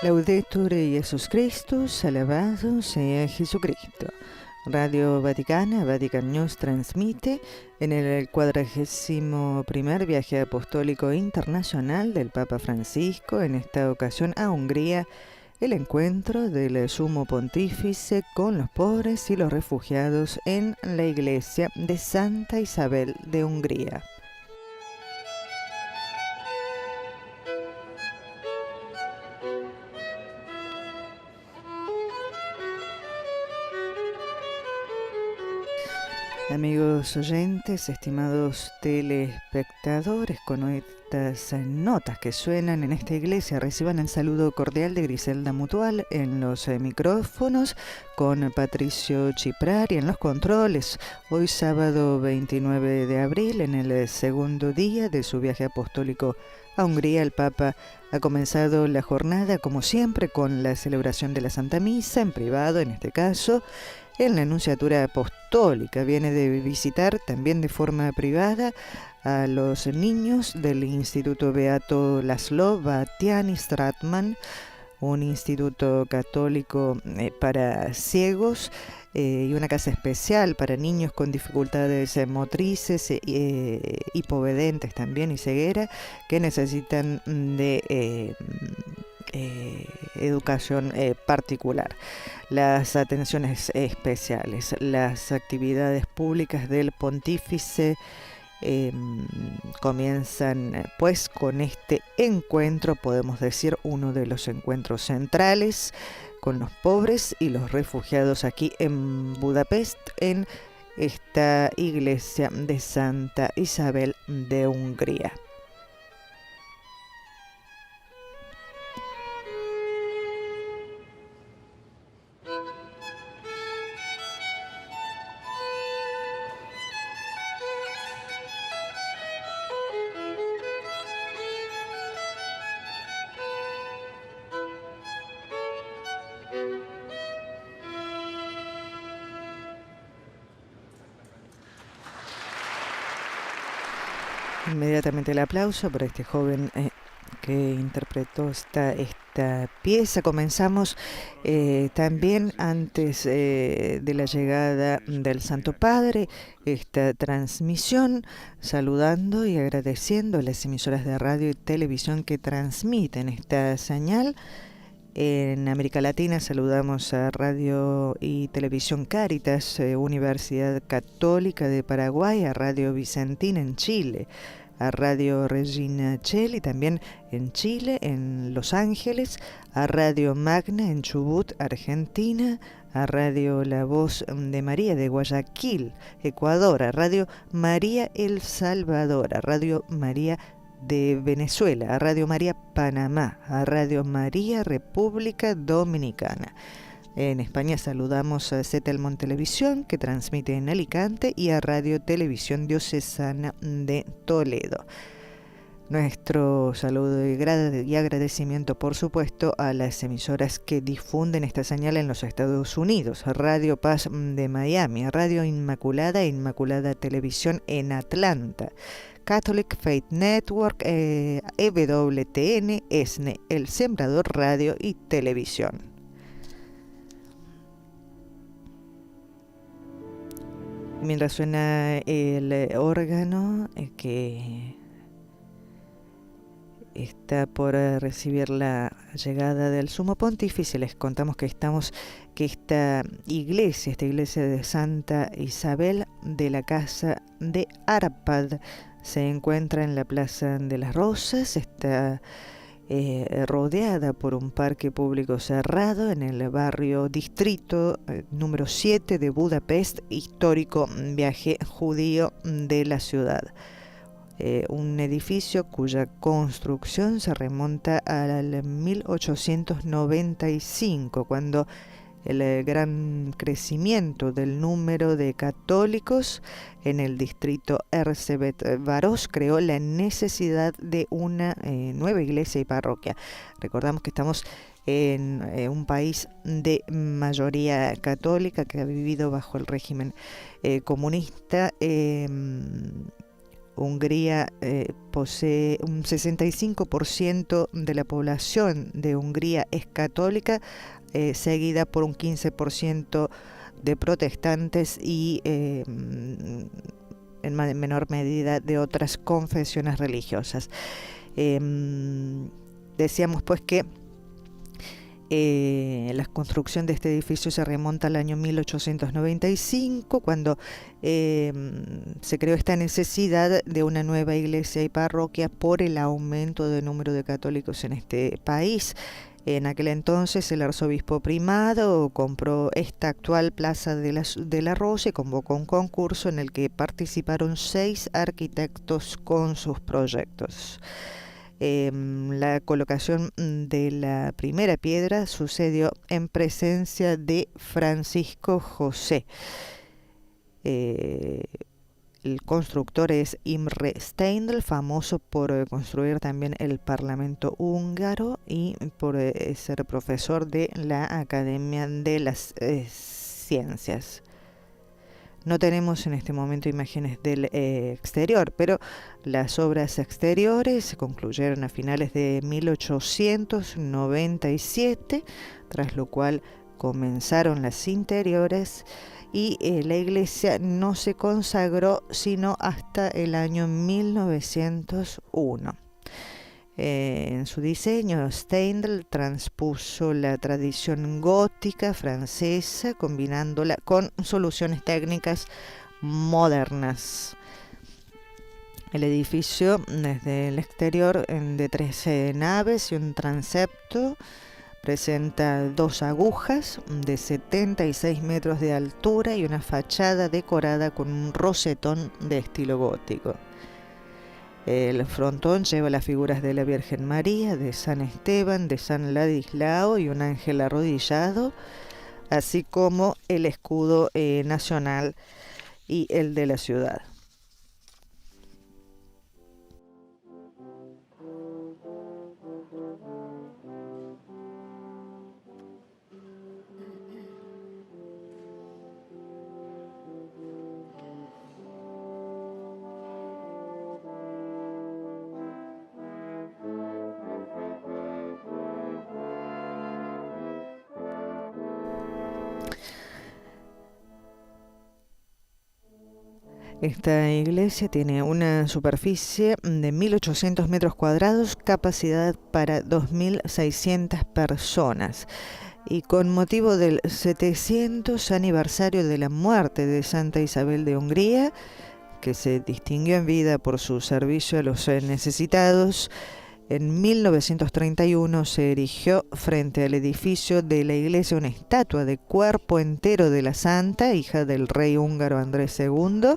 Laudetur Jesus Christus, alabado sea Jesucristo. Radio Vaticana, Vatican News transmite en el 41º viaje apostólico internacional del Papa Francisco, en esta ocasión a Hungría, el encuentro del Sumo Pontífice con los pobres y los refugiados en la iglesia de Santa Isabel de Hungría. Amigos oyentes, estimados telespectadores, con estas notas que suenan en esta iglesia, reciban el saludo cordial de Griselda Mutual en los micrófonos, con Patricio Chiprari en los controles. Hoy sábado 29 de abril, en el segundo día de su viaje apostólico a Hungría, el Papa ha comenzado la jornada, como siempre, con la celebración de la Santa Misa, en privado en este caso, en la Nunciatura Apostólica. Viene de visitar también de forma privada a los niños del Instituto Beato Laszlo Bastiani Stratman, un instituto católico para ciegos y una casa especial para niños con dificultades motrices, hipovedentes también y ceguera, que necesitan de educación particular. Las atenciones especiales, las actividades públicas del pontífice comienzan pues con este encuentro, podemos decir uno de los encuentros centrales con los pobres y los refugiados aquí en Budapest, en esta iglesia de Santa Isabel de Hungría. Inmediatamente el aplauso para este joven que interpretó esta pieza. Comenzamos también antes de la llegada del Santo Padre esta transmisión, saludando y agradeciendo a las emisoras de radio y televisión que transmiten esta señal. En América Latina saludamos a Radio y Televisión Cáritas, Universidad Católica de Paraguay, a Radio Vicentín en Chile, a Radio Regina Cheli también en Chile, en Los Ángeles, a Radio Magna en Chubut, Argentina, a Radio La Voz de María de Guayaquil, Ecuador, a Radio María El Salvador, a Radio María de Venezuela, a Radio María Panamá, a Radio María República Dominicana. En España saludamos a Zetelmon Televisión, que transmite en Alicante, y a Radio Televisión Diocesana de Toledo. Nuestro saludo y agradecimiento, por supuesto, a las emisoras que difunden esta señal en los Estados Unidos: Radio Paz de Miami, Radio Inmaculada e Inmaculada Televisión en Atlanta, Catholic Faith Network, EWTN, ESNE, El Sembrador Radio y Televisión. Mientras suena el órgano que está por recibir la llegada del Sumo Pontífice, les contamos que esta iglesia de Santa Isabel de la Casa de Árpad se encuentra en la Plaza de las Rosas. Está rodeada por un parque público cerrado en el barrio distrito número 7 de Budapest, histórico viaje judío de la ciudad. Un edificio cuya construcción se remonta al 1895, cuando el gran crecimiento del número de católicos en el distrito Erzsébet-Város creó la necesidad de una nueva iglesia y parroquia. Recordamos que estamos en un país de mayoría católica que ha vivido bajo el régimen comunista Hungría posee un 65% de la población de Hungría es católica, seguida por un 15% de protestantes y en menor medida de otras confesiones religiosas. Decíamos pues que la construcción de este edificio se remonta al año 1895, cuando se creó esta necesidad de una nueva iglesia y parroquia por el aumento del número de católicos en este país. En aquel entonces el arzobispo primado compró esta actual plaza de la Rosa y convocó un concurso en el que participaron 6 arquitectos con sus proyectos. La colocación de la primera piedra sucedió en presencia de Francisco José. El constructor es Imre Steindl, famoso por construir también el Parlamento húngaro y por ser profesor de la Academia de las Ciencias. No tenemos en este momento imágenes del exterior, pero las obras exteriores se concluyeron a finales de 1897, tras lo cual comenzaron las interiores y la iglesia no se consagró sino hasta el año 1901. En su diseño, Steindl transpuso la tradición gótica francesa, combinándola con soluciones técnicas modernas. El edificio, desde el exterior, de 13 naves y un transepto, presenta 2 agujas de 76 metros de altura y una fachada decorada con un rosetón de estilo gótico. El frontón lleva las figuras de la Virgen María, de San Esteban, de San Ladislao y un ángel arrodillado, así como el escudo nacional y el de la ciudad. Esta iglesia tiene una superficie de 1.800 metros cuadrados, capacidad para 2.600 personas. Y con motivo del 700 aniversario de la muerte de Santa Isabel de Hungría, que se distinguió en vida por su servicio a los necesitados, en 1931 se erigió frente al edificio de la iglesia una estatua de cuerpo entero de la santa, hija del rey húngaro Andrés II,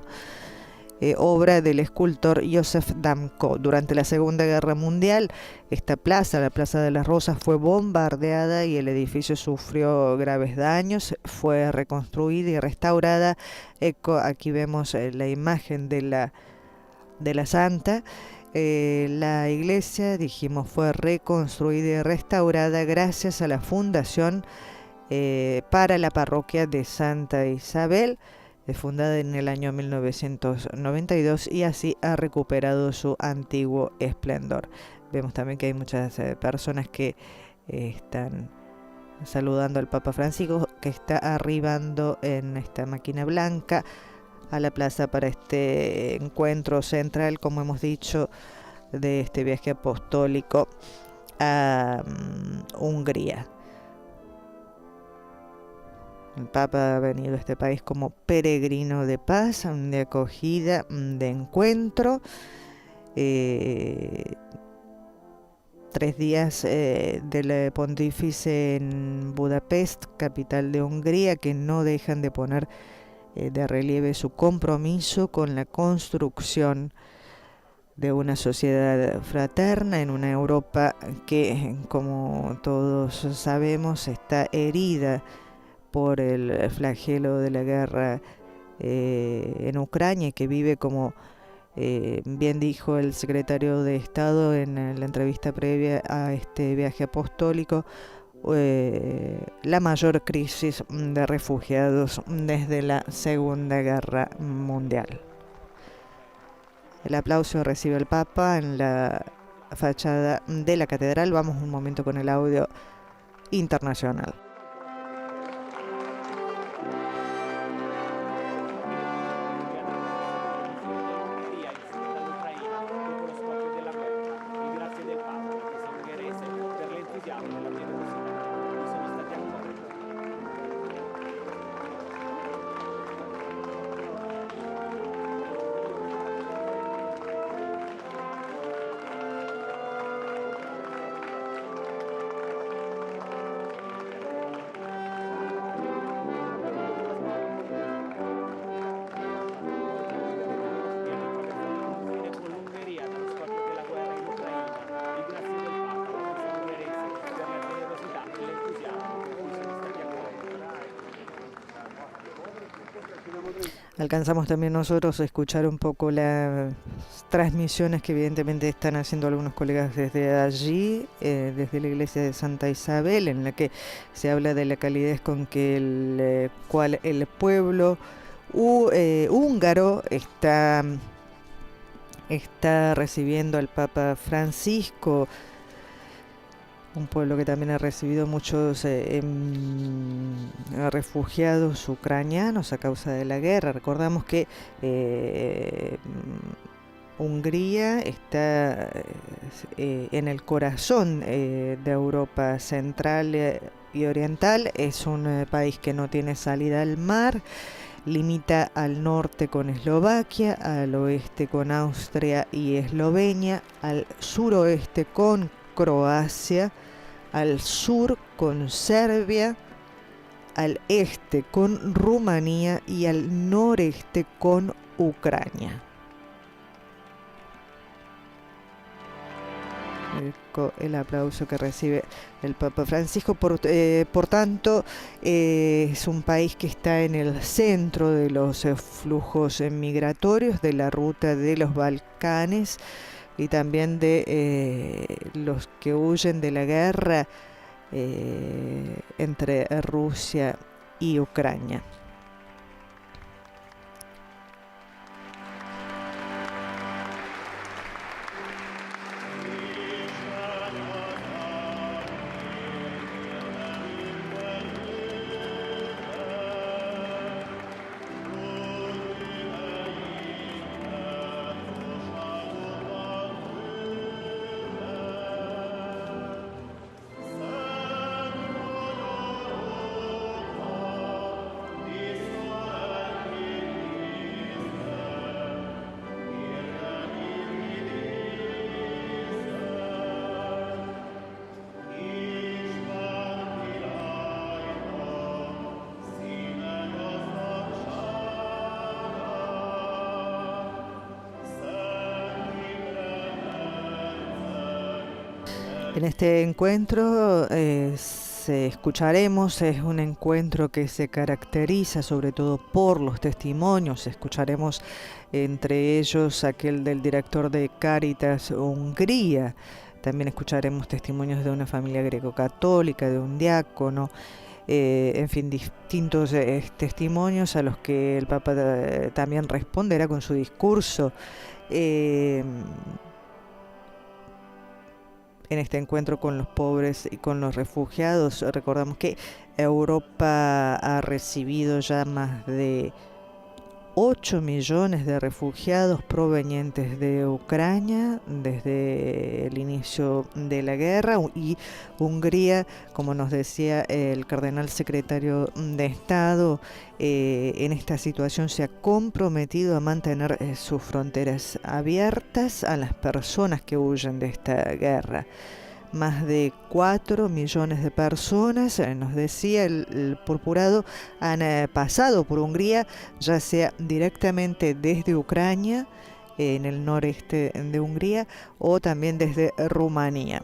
obra del escultor József Damko. Durante la Segunda Guerra Mundial, esta plaza, la Plaza de las Rosas, fue bombardeada y el edificio sufrió graves daños. Fue reconstruida y restaurada. Aquí vemos la imagen de la santa. La iglesia, dijimos, fue reconstruida y restaurada gracias a la fundación para la parroquia de Santa Isabel, fundada en el año 1992, y así ha recuperado su antiguo esplendor. Vemos también que hay muchas personas que están saludando al Papa Francisco, que está arribando en esta máquina blanca a la plaza para este encuentro central, como hemos dicho, de este viaje apostólico a Hungría. El Papa ha venido a este país como peregrino de paz, de acogida, de encuentro. 3 días del pontífice en Budapest, capital de Hungría, que no dejan de poner de relieve su compromiso con la construcción de una sociedad fraterna en una Europa que, como todos sabemos, está herida por el flagelo de la guerra en Ucrania, y que vive, como bien dijo el secretario de Estado en la entrevista previa a este viaje apostólico, la mayor crisis de refugiados desde la Segunda Guerra Mundial. El aplauso recibe el Papa en la fachada de la catedral. Vamos un momento con el audio internacional. Alcanzamos también nosotros a escuchar un poco las transmisiones que evidentemente están haciendo algunos colegas desde allí, desde la iglesia de Santa Isabel, en la que se habla de la calidez con que el pueblo húngaro está recibiendo al Papa Francisco, un pueblo que también ha recibido muchos refugiados ucranianos a causa de la guerra. Recordamos que Hungría está en el corazón de Europa Central y Oriental. Es un país que no tiene salida al mar. Limita al norte con Eslovaquia, al oeste con Austria y Eslovenia, al suroeste con Croacia, al sur con Serbia, al este con Rumanía y al noreste con Ucrania. El aplauso que recibe el Papa Francisco. Por tanto, es un país que está en el centro de los flujos migratorios de la ruta de los Balcanes y también de los que huyen de la guerra entre Rusia y Ucrania. En este encuentro escucharemos, es un encuentro que se caracteriza sobre todo por los testimonios. Escucharemos entre ellos aquel del director de Cáritas Hungría. También escucharemos testimonios de una familia greco-católica, de un diácono, en fin, distintos testimonios a los que el Papa también responderá con su discurso. En este encuentro con los pobres y con los refugiados, recordamos que Europa ha recibido ya más de 8 millones de refugiados provenientes de Ucrania desde el inicio de la guerra, y Hungría, como nos decía el cardenal secretario de Estado, en esta situación se ha comprometido a mantener sus fronteras abiertas a las personas que huyen de esta guerra. Más de 4 millones de personas, nos decía el purpurado, han pasado por Hungría, ya sea directamente desde Ucrania, en el noreste de Hungría, o también desde Rumanía.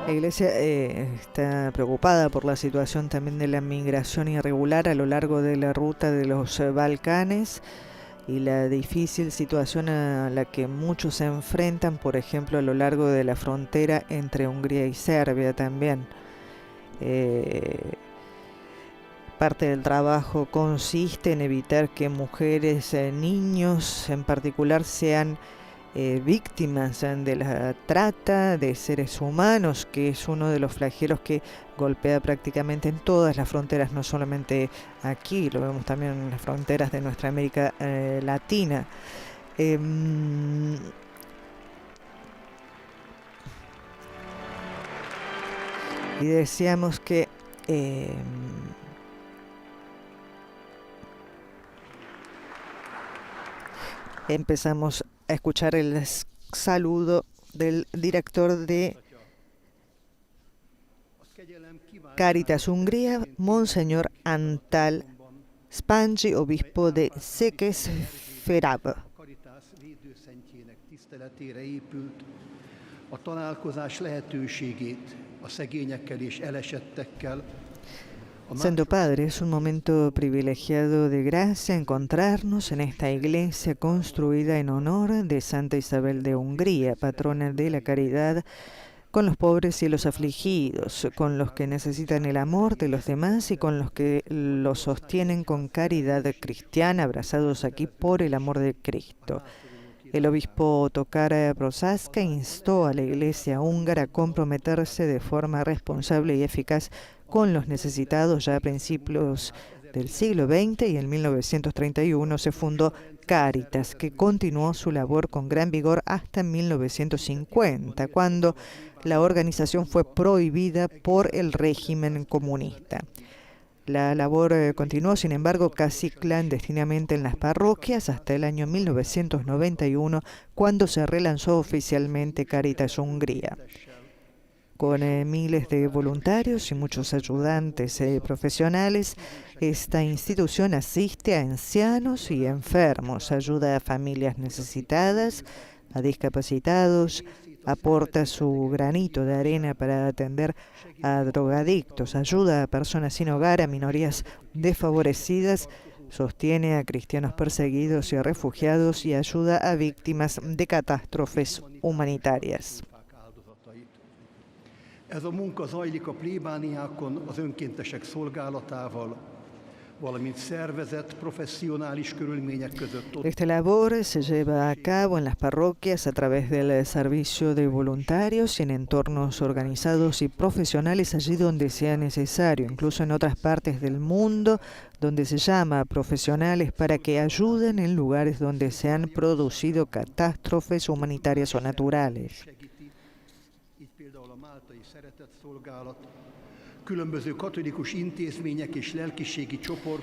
La Iglesia está preocupada por la situación también de la migración irregular a lo largo de la ruta de los Balcanes, y la difícil situación a la que muchos se enfrentan, por ejemplo, a lo largo de la frontera entre Hungría y Serbia también. Parte del trabajo consiste en evitar que mujeres, niños en particular, sean víctimas de la trata de seres humanos, que es uno de los flagelos que golpea prácticamente en todas las fronteras, no solamente aquí, lo vemos también en las fronteras de nuestra América Latina. Y decíamos que empezamos a escuchar el saludo del director de Cáritas Hungría, Monseñor Antal Spangi, obispo de Székesfehérvár. Santo Padre, es un momento privilegiado de gracia encontrarnos en esta iglesia construida en honor de Santa Isabel de Hungría, patrona de la caridad, con los pobres y los afligidos, con los que necesitan el amor de los demás y con los que los sostienen con caridad cristiana, abrazados aquí por el amor de Cristo. El obispo Ottokar Prochaska instó a la iglesia húngara a comprometerse de forma responsable y eficaz con los necesitados ya a principios del siglo XX, y en 1931 se fundó Cáritas, que continuó su labor con gran vigor hasta 1950, cuando la organización fue prohibida por el régimen comunista. La labor continuó, sin embargo, casi clandestinamente en las parroquias hasta el año 1991, cuando se relanzó oficialmente Cáritas Hungría. Con miles de voluntarios y muchos ayudantes profesionales, esta institución asiste a ancianos y enfermos, ayuda a familias necesitadas, a discapacitados, aporta su granito de arena para atender a drogadictos, ayuda a personas sin hogar, a minorías desfavorecidas, sostiene a cristianos perseguidos y a refugiados y ayuda a víctimas de catástrofes humanitarias. Ez a munka zajlik a plébániákon az önkéntesek szolgálatával, valamint szervezett, professzionális körülmények között. Esta labor se lleva a cabo en las parroquias a través del servicio de voluntarios y en entornos organizados y profesionales allí donde sea necesario, incluso en otras partes del mundo donde se llama a profesionales para que ayuden en lugares donde se han producido catástrofes humanitarias o naturales.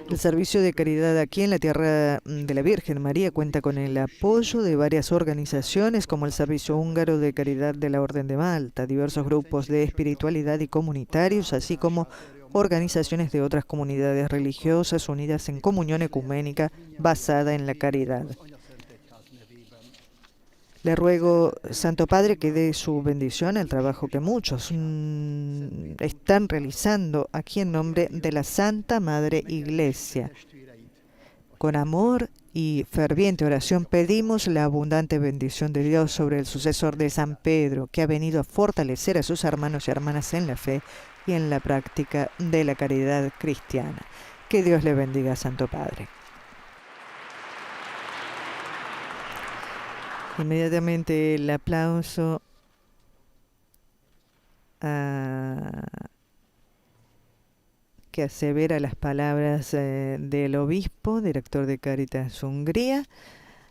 El servicio de caridad aquí en la Tierra de la Virgen María cuenta con el apoyo de varias organizaciones como el Servicio Húngaro de Caridad de la Orden de Malta, diversos grupos de espiritualidad y comunitarios, así como organizaciones de otras comunidades religiosas unidas en comunión ecuménica basada en la caridad. Le ruego, Santo Padre, que dé su bendición al trabajo que muchos están realizando aquí en nombre de la Santa Madre Iglesia. Con amor y ferviente oración pedimos la abundante bendición de Dios sobre el sucesor de San Pedro, que ha venido a fortalecer a sus hermanos y hermanas en la fe y en la práctica de la caridad cristiana. Que Dios le bendiga, Santo Padre. Inmediatamente el aplauso que asevera las palabras del obispo, director de Cáritas Hungría,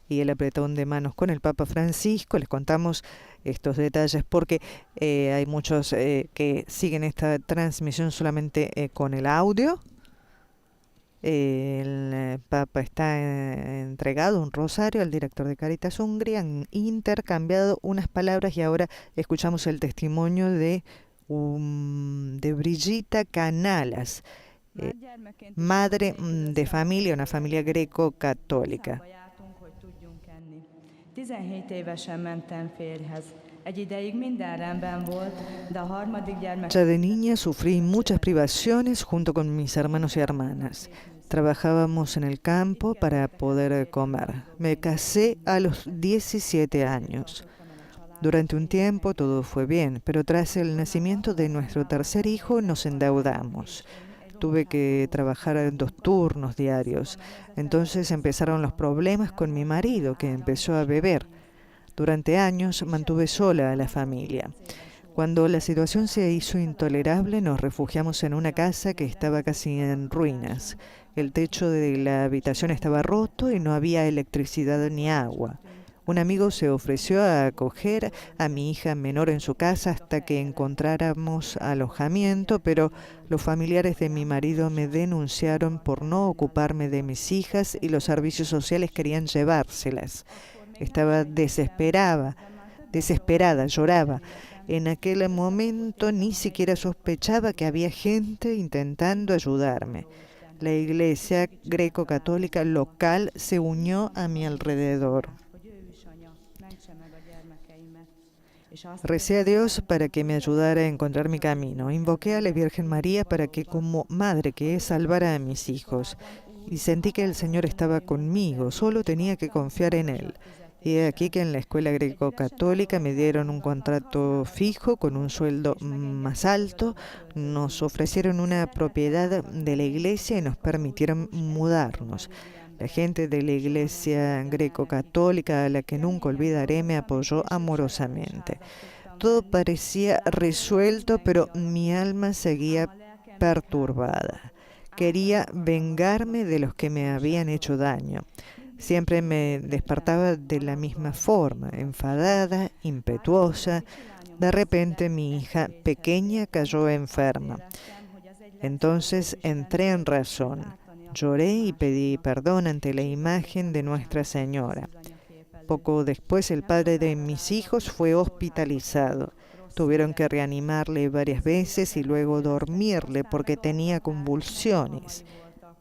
y el apretón de manos con el Papa Francisco. Les contamos estos detalles porque hay muchos que siguen esta transmisión solamente con el audio. El Papa está entregado un rosario al director de Cáritas Hungría, han intercambiado unas palabras y ahora escuchamos el testimonio de Brigitta Canalas, madre de familia, una familia greco-católica. Ya de niña sufrí muchas privaciones junto con mis hermanos y hermanas. Trabajábamos en el campo para poder comer. Me casé a los 17 años. Durante un tiempo todo fue bien, pero tras el nacimiento de nuestro tercer hijo nos endeudamos. Tuve que trabajar en 2 turnos diarios. Entonces empezaron los problemas con mi marido, que empezó a beber. Durante años mantuve sola a la familia. Cuando la situación se hizo intolerable, nos refugiamos en una casa que estaba casi en ruinas. El techo de la habitación estaba roto y no había electricidad ni agua. Un amigo se ofreció a acoger a mi hija menor en su casa hasta que encontráramos alojamiento, pero los familiares de mi marido me denunciaron por no ocuparme de mis hijas y los servicios sociales querían llevárselas. Estaba desesperada, lloraba. En aquel momento ni siquiera sospechaba que había gente intentando ayudarme. La iglesia greco-católica local se unió a mi alrededor. Recé a Dios para que me ayudara a encontrar mi camino. Invoqué a la Virgen María para que, como madre que es, salvara a mis hijos. Y sentí que el Señor estaba conmigo, solo tenía que confiar en Él. Y aquí que en la escuela greco-católica me dieron un contrato fijo con un sueldo más alto, nos ofrecieron una propiedad de la iglesia y nos permitieron mudarnos. La gente de la iglesia greco-católica, a la que nunca olvidaré, me apoyó amorosamente. Todo parecía resuelto, pero mi alma seguía perturbada. Quería vengarme de los que me habían hecho daño. Siempre me despertaba de la misma forma, enfadada, impetuosa. De repente mi hija pequeña cayó enferma. Entonces entré en razón. Lloré y pedí perdón ante la imagen de Nuestra Señora. Poco después el padre de mis hijos fue hospitalizado. Tuvieron que reanimarle varias veces y luego dormirle porque tenía convulsiones.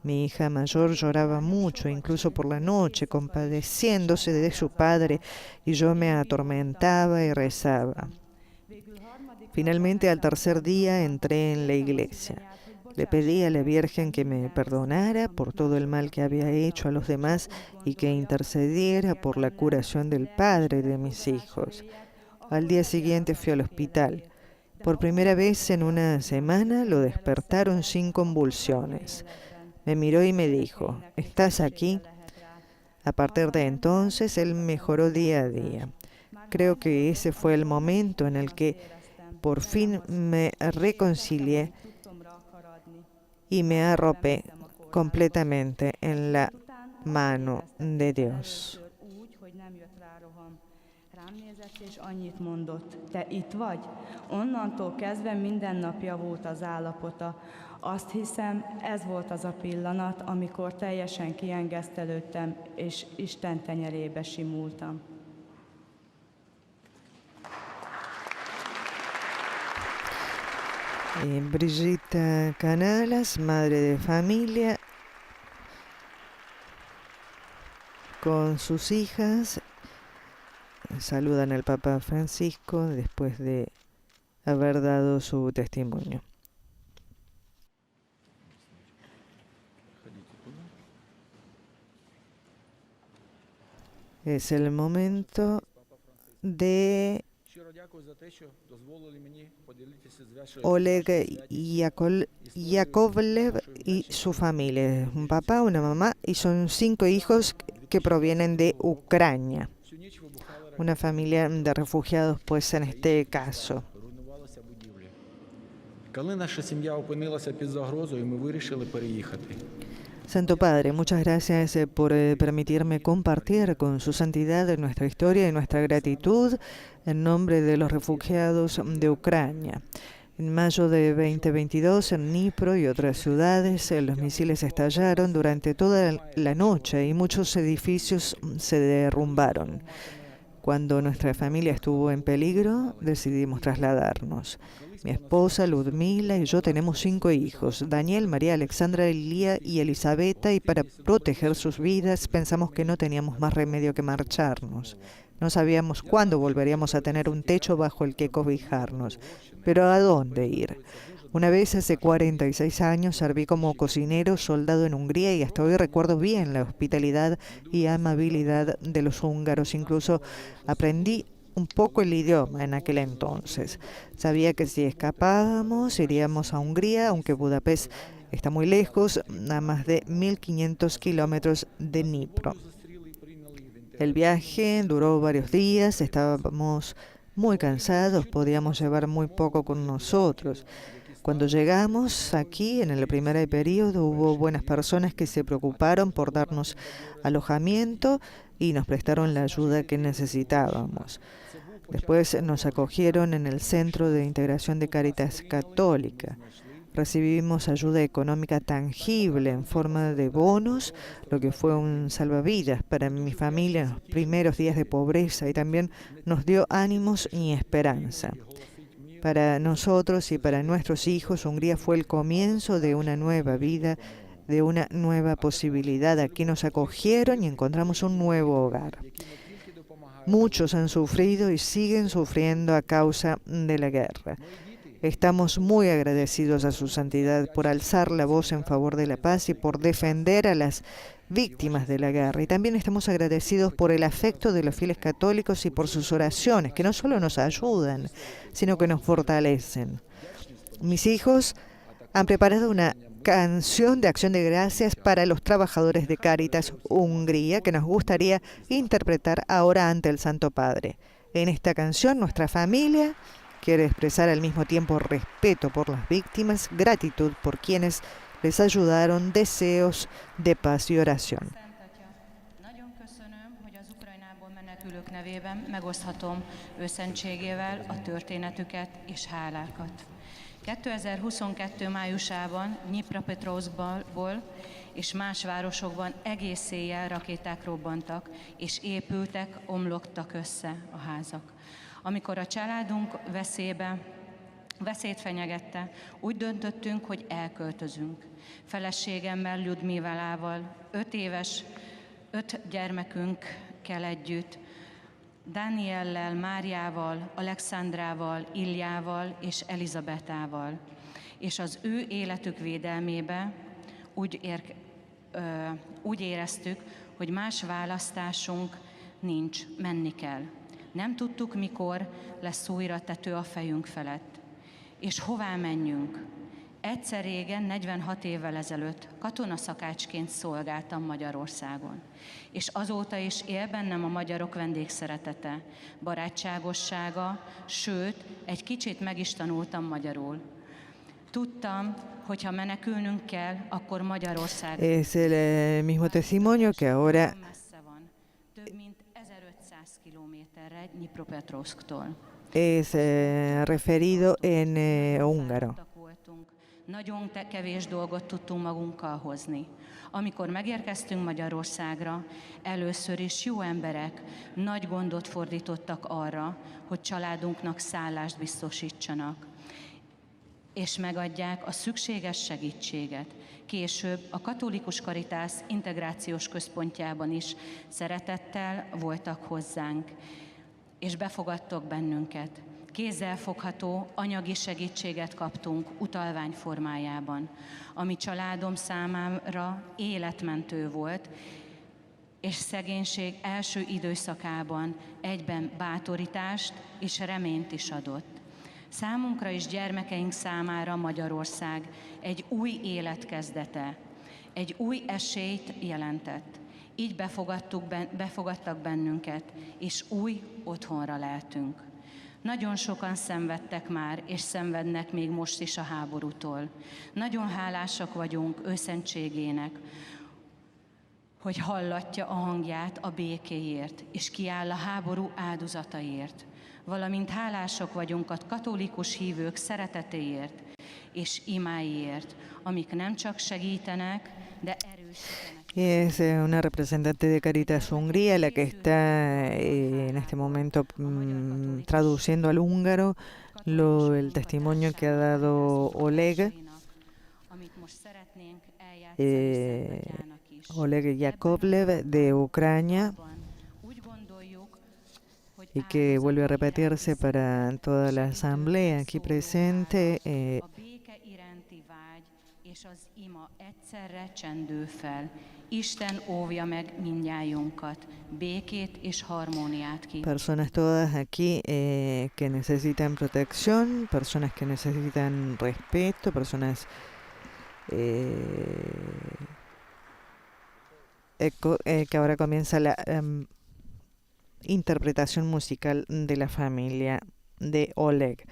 Mi hija mayor lloraba mucho, incluso por la noche, compadeciéndose de su padre, y yo me atormentaba y rezaba. Finalmente, al tercer día, entré en la iglesia. Le pedí a la Virgen que me perdonara por todo el mal que había hecho a los demás y que intercediera por la curación del padre de mis hijos. Al día siguiente fui al hospital. Por primera vez en una semana lo despertaron sin convulsiones. Me miró y me dijo, ¿estás aquí? A partir de entonces él mejoró día a día. Creo que ese fue el momento en el que por fin me reconcilié y me arropé completamente en la mano de Dios. Rám nézett és annyit mondott, te itt vagy? Onnantól kezdve minden nap javult az állapota. Azt hiszem, ez volt az a pillanat, amikor teljesen kiengesztelődtem, és Isten tenyerébe simultam. Brigitta Canalas, madre de familia, con sus hijas, saludan al Papa Francisco después de haber dado su testimonio. Es el momento de Oleg Yakovlev y su familia. Un papá, una mamá y son 5 hijos que provienen de Ucrania. Una familia de refugiados, pues en este caso. Santo Padre, muchas gracias por permitirme compartir con su santidad nuestra historia y nuestra gratitud en nombre de los refugiados de Ucrania. En mayo de 2022, en Dnipro y otras ciudades, los misiles estallaron durante toda la noche y muchos edificios se derrumbaron. Cuando nuestra familia estuvo en peligro, decidimos trasladarnos. Mi esposa, Ludmila, y yo tenemos 5 hijos, Daniel, María Alexandra, Elía y Elisabetta, y para proteger sus vidas pensamos que no teníamos más remedio que marcharnos. No sabíamos cuándo volveríamos a tener un techo bajo el que cobijarnos, pero ¿a dónde ir? Una vez hace 46 años serví como cocinero soldado en Hungría y hasta hoy recuerdo bien la hospitalidad y amabilidad de los húngaros. Incluso aprendí un poco el idioma en aquel entonces. Sabía que si escapábamos iríamos a Hungría, aunque Budapest está muy lejos, a más de 1500 kilómetros de Dnipro. El viaje duró varios días, estábamos muy cansados, podíamos llevar muy poco con nosotros. Cuando llegamos aquí, en el primer periodo, hubo buenas personas que se preocuparon por darnos alojamiento y nos prestaron la ayuda que necesitábamos. Después nos acogieron en el Centro de Integración de Cáritas Católica. Recibimos ayuda económica tangible en forma de bonos, lo que fue un salvavidas para mi familia en los primeros días de pobreza y también nos dio ánimos y esperanza. Para nosotros y para nuestros hijos, Hungría fue el comienzo de una nueva vida, de una nueva posibilidad. Aquí nos acogieron y encontramos un nuevo hogar. Muchos han sufrido y siguen sufriendo a causa de la guerra. Estamos muy agradecidos a su santidad por alzar la voz en favor de la paz y por defender a las víctimas de la guerra. Y también estamos agradecidos por el afecto de los fieles católicos y por sus oraciones, que no solo nos ayudan, sino que nos fortalecen. Mis hijos han preparado una canción de acción de gracias para los trabajadores de Cáritas Hungría que nos gustaría interpretar ahora ante el Santo Padre. En esta canción, nuestra familia quiere expresar al mismo tiempo respeto por las víctimas, gratitud por quienes les ayudaron, deseos de paz y oración. Nagyon köszönöm, hogy az Ukrajnából menekülők nevében megoszthatom őszentségével a történetüket és hálákat. 2022. májusában Dnipropetrovskból és más városokban egész éjjel rakéták robbantak, és épültek, omlottak össze a házak. Amikor a családunk veszélyt fenyegette, úgy döntöttünk, hogy elköltözünk. Feleségemmel, Lyudmilával, 5 gyermekünkkel együtt, Dániellel, Máriával, Alexandrával, Iljával és Elizabetával. És az ő életük védelmébe úgy éreztük, hogy más választásunk nincs, menni kell. Nem tudtuk, mikor lesz újra tető a fejünk felett. És hová menjünk? Egyszer régen, 46 évvel ezelőtt katonaszakácsként szolgáltam Magyarországon. És azóta is él bennem a magyarok vendégszeretete, barátságossága, sőt, egy kicsit meg is tanultam magyarul. Tudtam, hogyha menekülnünk kell, akkor Magyarország. Es el mismo testimonio que ahora Messze van, több mint 1500 kilométerre Dnipropetrovsktól. es referido en húngaro. Nagyon kevés dolgot tudtunk magunkkal hozni. Amikor megérkeztünk Magyarországra, először is jó emberek nagy gondot fordítottak arra, hogy családunknak szállást biztosítsanak, és megadják a szükséges segítséget. Később a Katolikus Karitász integrációs központjában is szeretettel voltak hozzánk, és befogadtak bennünket. Kézzelfogható anyagi segítséget kaptunk utalvány formájában, ami családom számára életmentő volt, és szegénység első időszakában egyben bátorítást és reményt is adott. Számunkra és gyermekeink számára Magyarország egy új élet kezdete, egy új esélyt jelentett. Így befogadtak bennünket, és új otthonra lehetünk. Nagyon sokan szenvedtek már, és szenvednek még most is a háborútól. Nagyon hálásak vagyunk őszentségének, hogy hallatja a hangját a békéért, és kiáll a háború áldozataiért. Valamint hálásak vagyunk a katolikus hívők szeretetéért és imáiért, amik nem csak segítenek, de erősítenek. Es una representante de Cáritas Hungría la que está en este momento traduciendo al húngaro el testimonio que ha dado Oleg. Oleg Yakovlev de Ucrania y que vuelve a repetirse para toda la asamblea aquí presente. és az ima egyszerre csendül fel. Isten óvja meg mindnyájunkat, békét és harmóniát kívánok. Personas todas aquí que necesitan protección, personas que necesitan respeto, personas que ahora comienza la interpretación musical de la familia de Oleg.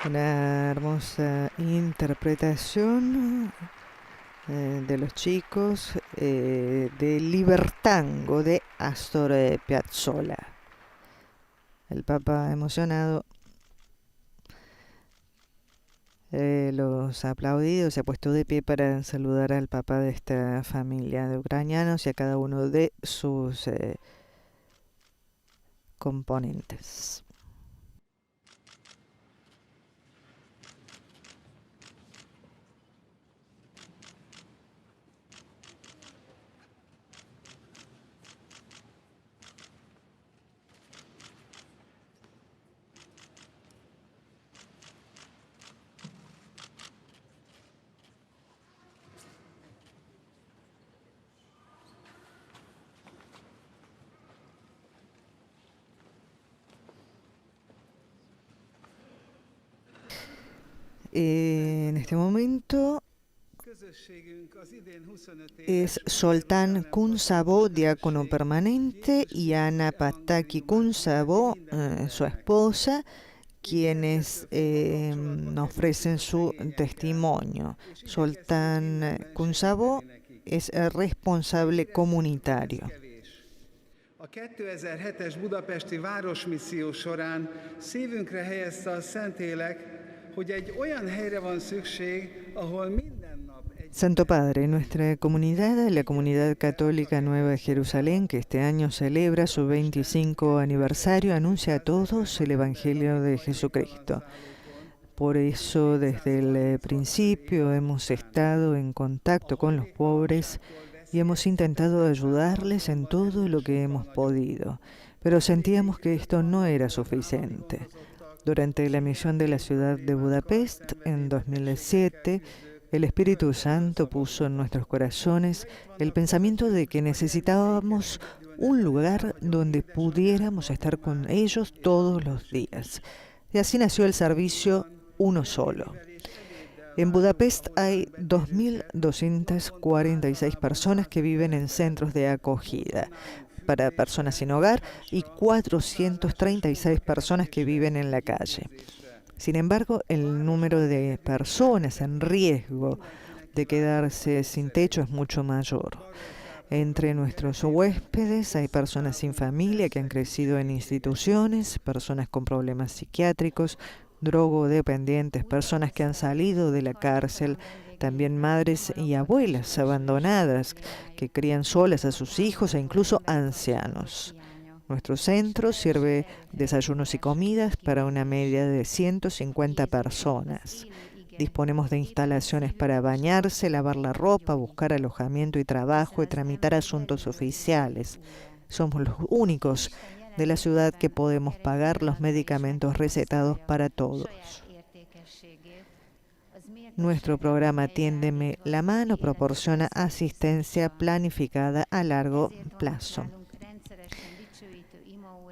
Una hermosa interpretación de los chicos de Libertango de Astor Piazzolla. El Papa emocionado los ha aplaudido, se ha puesto de pie para saludar al Papa de esta familia de ucranianos y a cada uno de sus componentes. En este momento es Zoltán Kunsabo, diácono permanente, y Ana Pataki Kunsabo, su esposa, quienes ofrecen su testimonio. Zoltán Kunsabo es el responsable comunitario. A 2007-es budapesti városmisszió során szívünkre helyezte a Szentlélek, hogy egy olyan helyre van szükség, ahol minden nap egy... Santo Padre, nuestra comunidad, la Comunidad Católica Nueva de Jerusalén, que este año celebra su 25 aniversario, anuncia a todos el Evangelio de Jesucristo. Por eso, desde el principio hemos estado en contacto con los pobres y hemos intentado ayudarles en todo lo que hemos podido, pero sentíamos que esto no era suficiente. Durante la misión de la ciudad de Budapest en 2007, el Espíritu Santo puso en nuestros corazones el pensamiento de que necesitábamos un lugar donde pudiéramos estar con ellos todos los días. Y así nació el servicio Uno Solo. En Budapest hay 2.246 personas que viven en centros de acogida para personas sin hogar y 436 personas que viven en la calle. Sin embargo, el número de personas en riesgo de quedarse sin techo es mucho mayor. Entre nuestros huéspedes hay personas sin familia que han crecido en instituciones, personas con problemas psiquiátricos, drogodependientes, personas que han salido de la cárcel, también madres y abuelas abandonadas que crían solas a sus hijos e incluso ancianos. Nuestro centro sirve desayunos y comidas para una media de 150 personas. Disponemos de instalaciones para bañarse, lavar la ropa, buscar alojamiento y trabajo y tramitar asuntos oficiales. Somos los únicos de la ciudad que podemos pagar los medicamentos recetados para todos. Nuestro programa Tiéndeme la mano proporciona asistencia planificada a largo plazo.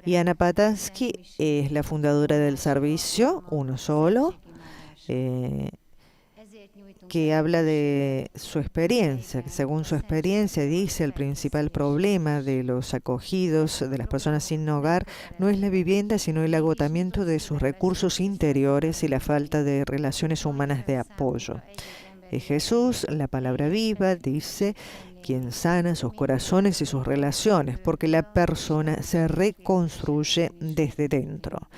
Yana Patansky es la fundadora del servicio Uno Solo, que habla de su experiencia, que según su experiencia dice el principal problema de los acogidos, de las personas sin hogar, no es la vivienda, sino el agotamiento de sus recursos interiores y la falta de relaciones humanas de apoyo. Jesús, la palabra viva, dice, quien sana sus corazones y sus relaciones, porque la persona se reconstruye desde dentro.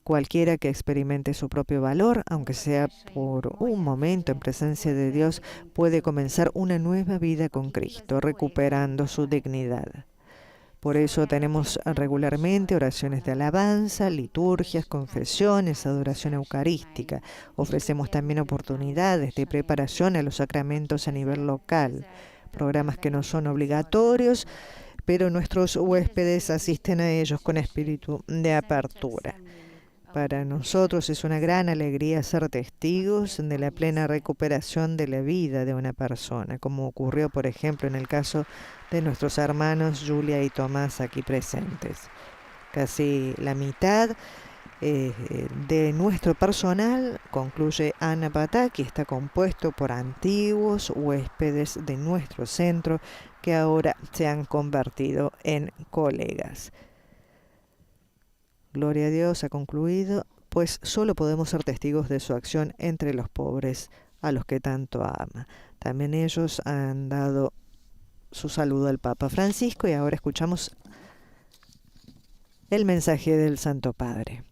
Cualquiera que experimente su propio valor, aunque sea por un momento en presencia de Dios, puede comenzar una nueva vida con Cristo, recuperando su dignidad. Por eso tenemos regularmente oraciones de alabanza, liturgias, confesiones, adoración eucarística. Ofrecemos también oportunidades de preparación a los sacramentos a nivel local, programas que no son obligatorios, pero nuestros huéspedes asisten a ellos con espíritu de apertura. Para nosotros es una gran alegría ser testigos de la plena recuperación de la vida de una persona, como ocurrió, por ejemplo, en el caso de nuestros hermanos Julia y Tomás aquí presentes. Casi la mitad de nuestro personal, concluye Ana Pataki, está compuesto por antiguos huéspedes de nuestro centro que ahora se han convertido en colegas. Gloria a Dios, ha concluido, pues solo podemos ser testigos de su acción entre los pobres, a los que tanto ama. También ellos han dado su saludo al Papa Francisco y ahora escuchamos el mensaje del Santo Padre.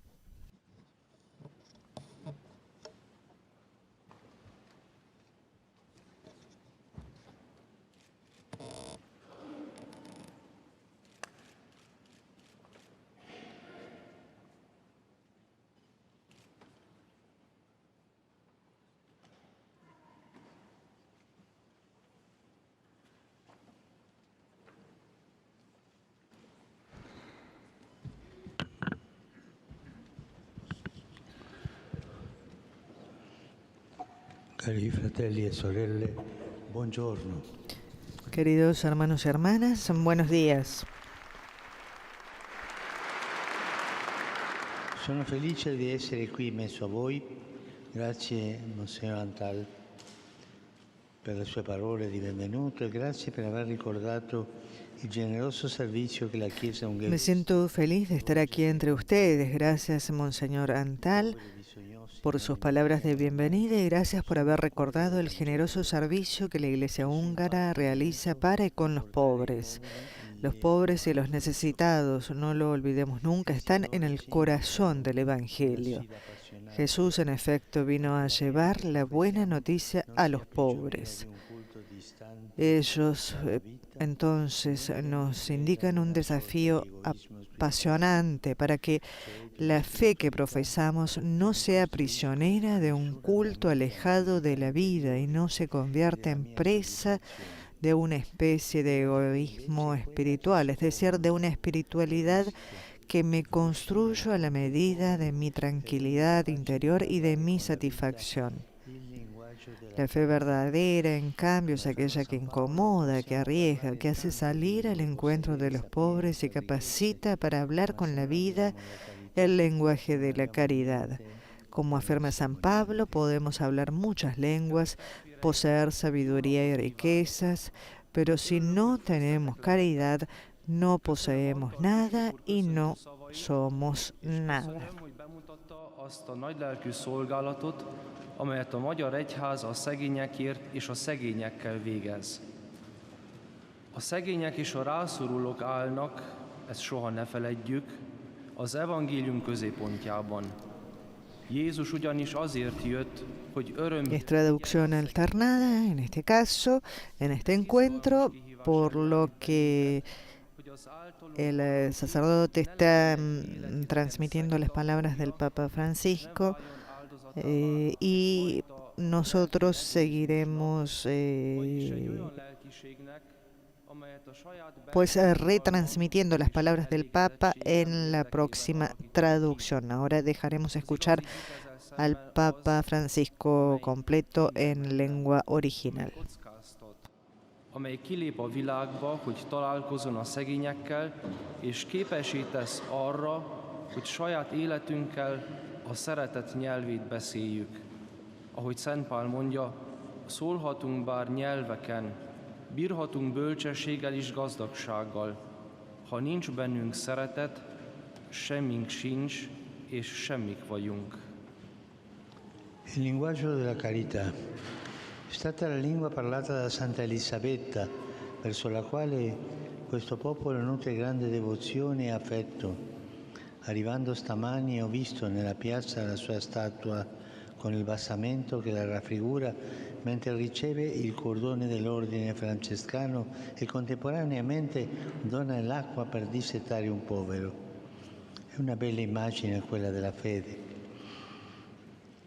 Cari fratelli e sorelle, buongiorno. Queridos hermanos y hermanas, buenos días. Sono felice di essere qui in mezzo a voi. Grazie, Monsignor Antal, per le sue parole di benvenuto e grazie per aver ricordato il generoso servizio che la Chiesa ungherese. Me siento feliz de estar aquí entre ustedes. Gracias, Monseñor Antal, por sus palabras de bienvenida y gracias por haber recordado el generoso servicio que la Iglesia húngara realiza para y con los pobres. Los pobres y los necesitados, no lo olvidemos nunca, están en el corazón del Evangelio. Jesús, en efecto, vino a llevar la buena noticia a los pobres. Ellos, entonces, nos indican un desafío apasionante para que la fe que profesamos no sea prisionera de un culto alejado de la vida y no se convierta en presa de una especie de egoísmo espiritual, es decir, de una espiritualidad que me construyo a la medida de mi tranquilidad interior y de mi satisfacción. La fe verdadera, en cambio, es aquella que incomoda, que arriesga, que hace salir al encuentro de los pobres y capacita para hablar con la vida el lenguaje de la caridad. Como afirma San Pablo, podemos hablar muchas lenguas, poseer sabiduría y riquezas, pero si no tenemos caridad, no poseemos nada y no somos nada. Azt a nagylelkű szolgálatot, amelyet a Magyar Egyház a szegényekért és a szegényekkel végez. A szegények és a rászorulók állnak, ezt soha ne feledjük, az evangélium középpontjában. Jézus ugyanis azért jött, hogy Es traducción alternada en este caso, en este encuentro, por lo que el sacerdote está transmitiendo las palabras del Papa Francisco y nosotros seguiremos pues retransmitiendo las palabras del Papa en la próxima traducción. Ahora dejaremos escuchar al Papa Francisco completo en lengua original. Amely kilép a világba, hogy találkozzon a szegényekkel, és képessé tesz arra, hogy saját életünkkel a szeretet nyelvét beszéljük. Ahogy Szent Pál mondja, szólhatunk bár nyelveken, bírhatunk bölcsességgel és gazdagsággal. Ha nincs bennünk szeretet, semmink sincs, és semmik vagyunk. Il linguaggio della carità è stata la lingua parlata da Santa Elisabetta, verso la quale questo popolo nutre grande devozione e affetto. Arrivando stamani ho visto nella piazza la sua statua con il basamento che la raffigura mentre riceve il cordone dell'ordine francescano e contemporaneamente dona l'acqua per dissetare un povero. È una bella immagine quella della fede.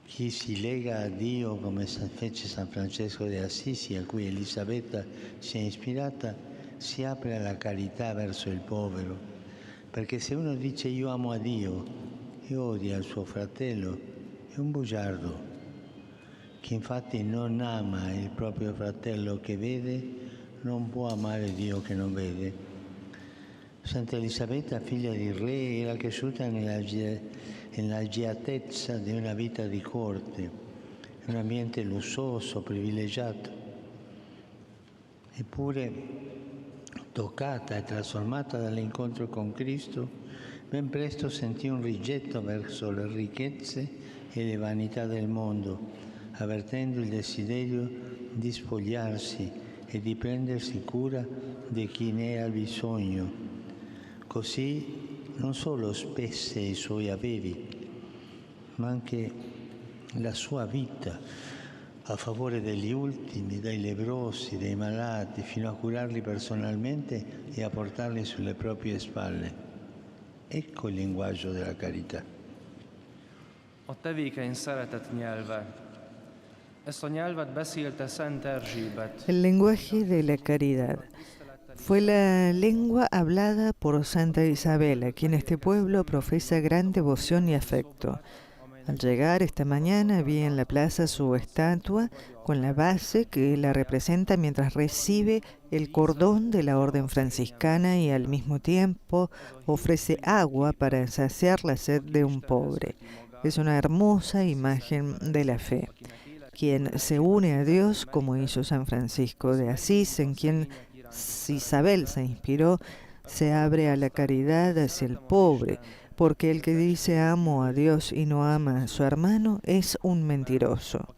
Chi si lega a Dio come fece San Francesco de Assisi, a cui Elisabetta si è ispirata, si apre alla carità verso il povero. Perché se uno dice io amo a Dio e odia il suo fratello, è un bugiardo. Chi infatti non ama il proprio fratello che vede, non può amare Dio che non vede. Santa Elisabetta, figlia di re, era cresciuta nell'agiatezza di una vita di corte, un ambiente lussuoso, privilegiato. Eppure, toccata e trasformata dall'incontro con Cristo, ben presto sentì un rigetto verso le ricchezze e le vanità del mondo, avvertendo il desiderio di spogliarsi e di prendersi cura di chi ne ha bisogno. Così non solo spesse i suoi averi, ma anche la sua vita a favore degli ultimi, dei leprosi, dei malati, fino a curarli personalmente e a portarli sulle proprie spalle. Ecco il linguaggio della carità. A tevékeny szeretet nyelve. Ezt a nyelvet beszélte Szent Erzsébet. El lenguaje de la caridad fue la lengua hablada por Santa Isabel, a quien este pueblo profesa gran devoción y afecto. Al llegar esta mañana vi en la plaza su estatua con la base que la representa mientras recibe el cordón de la orden franciscana y al mismo tiempo ofrece agua para saciar la sed de un pobre. Es una hermosa imagen de la fe. Quien se une a Dios, como hizo San Francisco de Asís, en quien Isabel se inspiró, se abre a la caridad hacia el pobre, porque el que dice amo a Dios y no ama a su hermano es un mentiroso.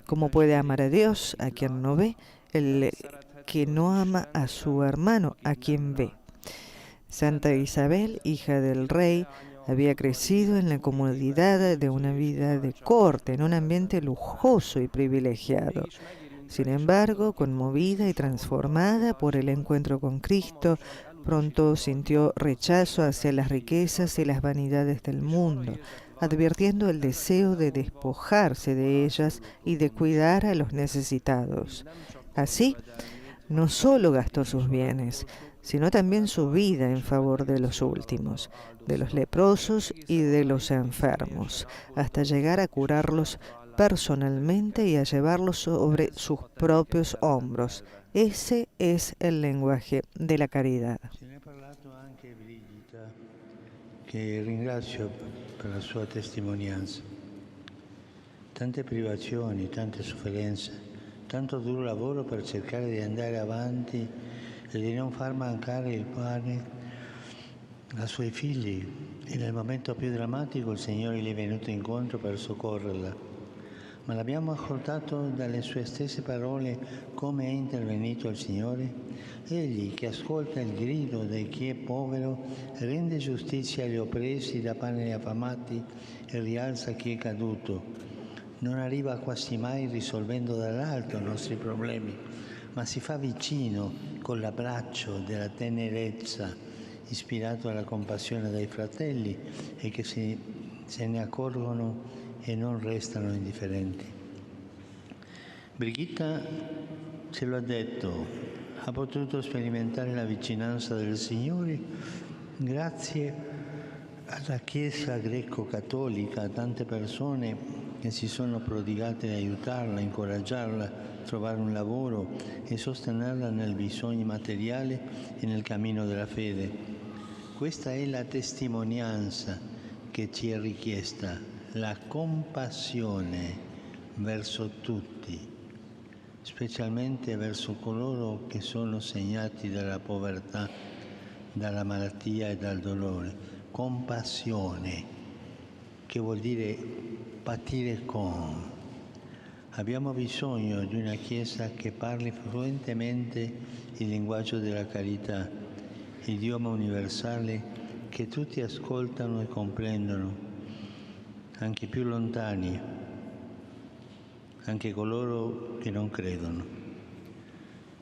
¿Cómo puede amar a Dios a quien no ve? El que no ama a su hermano a quien ve. Santa Isabel, hija del rey, había crecido en la comodidad de una vida de corte, en un ambiente lujoso y privilegiado. Sin embargo, conmovida y transformada por el encuentro con Cristo, pronto sintió rechazo hacia las riquezas y las vanidades del mundo, advirtiendo el deseo de despojarse de ellas y de cuidar a los necesitados. Así, no solo gastó sus bienes, sino también su vida en favor de los últimos, de los leprosos y de los enfermos, hasta llegar a curarlos personalmente y a llevarlos sobre sus propios hombros. Ese es el lenguaje de la caridad. Se ne ha parlato anche Brigida, che ringrazio per la sua testimonianza. tante privazioni, tante sofferenze, tanto duro lavoro per cercare di andare avanti e di non far mancare il pane ai suoi figli. E nel momento più drammatico il Signore gli è venuto incontro per soccorrerla. Ma l'abbiamo ascoltato dalle sue stesse parole come è intervenuto il Signore? Egli che ascolta il grido di chi è povero, rende giustizia agli oppressi, dà pane agli affamati e rialza chi è caduto. Non arriva quasi mai risolvendo dall'alto i nostri problemi, ma si fa vicino con l'abbraccio della tenerezza, ispirato alla compassione dei fratelli e che se ne accorgono e non restano indifferenti. Brigitta ce lo ha detto, ha potuto sperimentare la vicinanza del Signore grazie alla Chiesa greco-cattolica, a tante persone che si sono prodigate ad aiutarla, incoraggiarla a trovare un lavoro e sostenerla nel bisogno materiale e nel cammino della fede. Questa è la testimonianza che ci è richiesta, la compassione verso tutti, specialmente verso coloro che sono segnati dalla povertà, dalla malattia e dal dolore. Compassione, che vuol dire patire con. Abbiamo bisogno di una Chiesa che parli fluentemente il linguaggio della carità, idioma universale che tutti ascoltano e comprendono, anche i più lontani, anche coloro che non credono.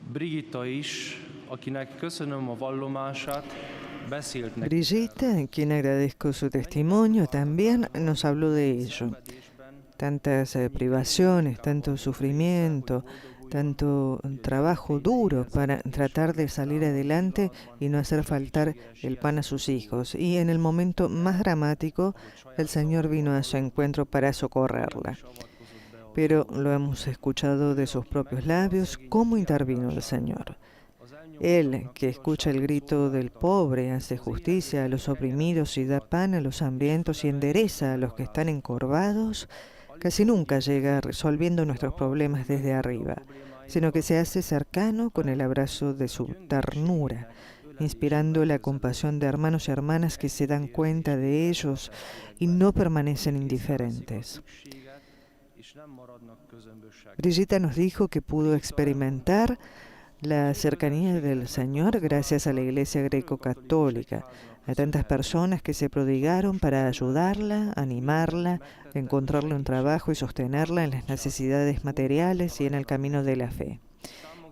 Brigitta is, akinek köszönöm a vallomását, beszélt nekünk. Brigitte, a quien agradezco su testimonio, también nos habló de ello. Tantas privaciones, tanto sufrimiento, tanto trabajo duro para tratar de salir adelante y no hacer faltar el pan a sus hijos. Y en el momento más dramático, el Señor vino a su encuentro para socorrerla. Pero lo hemos escuchado de sus propios labios, cómo intervino el Señor. Él, que escucha el grito del pobre, hace justicia a los oprimidos y da pan a los hambrientos y endereza a los que están encorvados, casi nunca llega resolviendo nuestros problemas desde arriba, sino que se hace cercano con el abrazo de su ternura, inspirando la compasión de hermanos y hermanas que se dan cuenta de ellos y no permanecen indiferentes. Brigitta nos dijo que pudo experimentar la cercanía del Señor gracias a la Iglesia greco-católica, a tantas personas que se prodigaron para ayudarla, animarla, encontrarle un trabajo y sostenerla en las necesidades materiales y en el camino de la fe.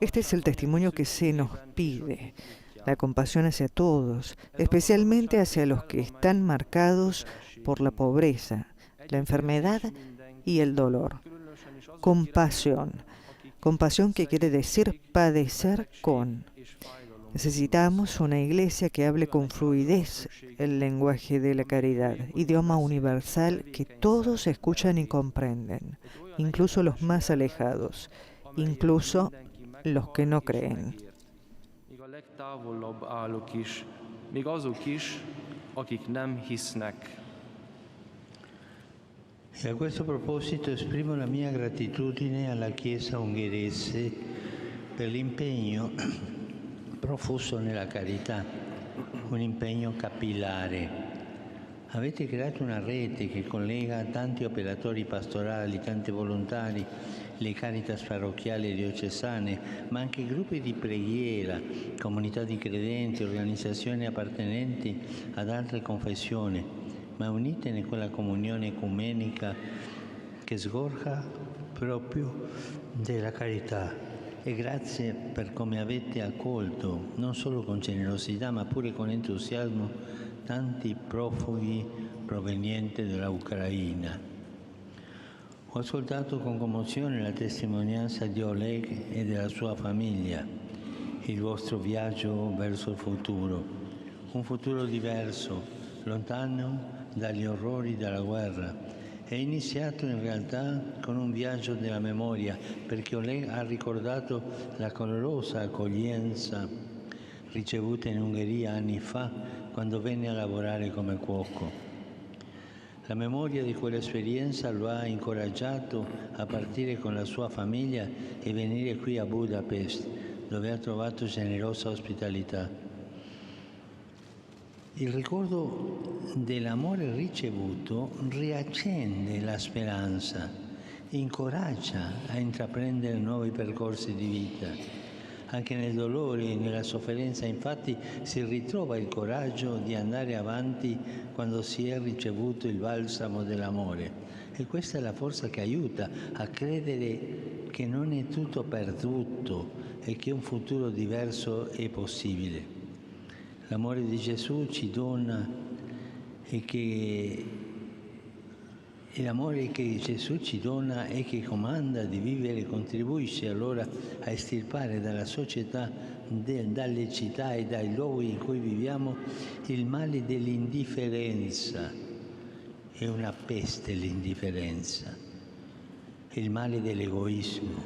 Este es el testimonio que se nos pide, la compasión hacia todos, especialmente hacia los que están marcados por la pobreza, la enfermedad y el dolor. Compasión. Compasión que quiere decir padecer con. Necesitamos una iglesia que hable con fluidez el lenguaje de la caridad, idioma universal que todos escuchan y comprenden, incluso los más alejados, incluso los que no creen. E a questo proposito esprimo la mia gratitudine alla Chiesa ungherese per l'impegno profuso nella carità, un impegno capillare. Avete creato una rete che collega tanti operatori pastorali, tanti volontari, le caritas parrocchiali e diocesane, ma anche gruppi di preghiera, comunità di credenti, organizzazioni appartenenti ad altre confessioni, ma unite in quella comunione ecumenica che sgorga proprio della carità. E grazie per come avete accolto, non solo con generosità, ma pure con entusiasmo, tanti profughi provenienti dall'Ucraina. Ho ascoltato con commozione la testimonianza di Oleg e della sua famiglia, il vostro viaggio verso il futuro, un futuro diverso, lontano dagli orrori della guerra. È iniziato in realtà con un viaggio della memoria, perché Oleg ha ricordato la calorosa accoglienza ricevuta in Ungheria anni fa, quando venne a lavorare come cuoco. La memoria di quell'esperienza lo ha incoraggiato a partire con la sua famiglia e venire qui a Budapest, dove ha trovato generosa ospitalità. Il ricordo dell'amore ricevuto riaccende la speranza, incoraggia a intraprendere nuovi percorsi di vita. Anche nel dolore e nella sofferenza, infatti, si ritrova il coraggio di andare avanti quando si è ricevuto il balsamo dell'amore. E questa è la forza che aiuta a credere che non è tutto perduto e che un futuro diverso è possibile. L'amore di Gesù ci dona e l'amore che Gesù ci dona e che comanda di vivere contribuisce allora a estirpare dalla società, dalle città e dai luoghi in cui viviamo il male dell'indifferenza. È una peste l'indifferenza, il male dell'egoismo,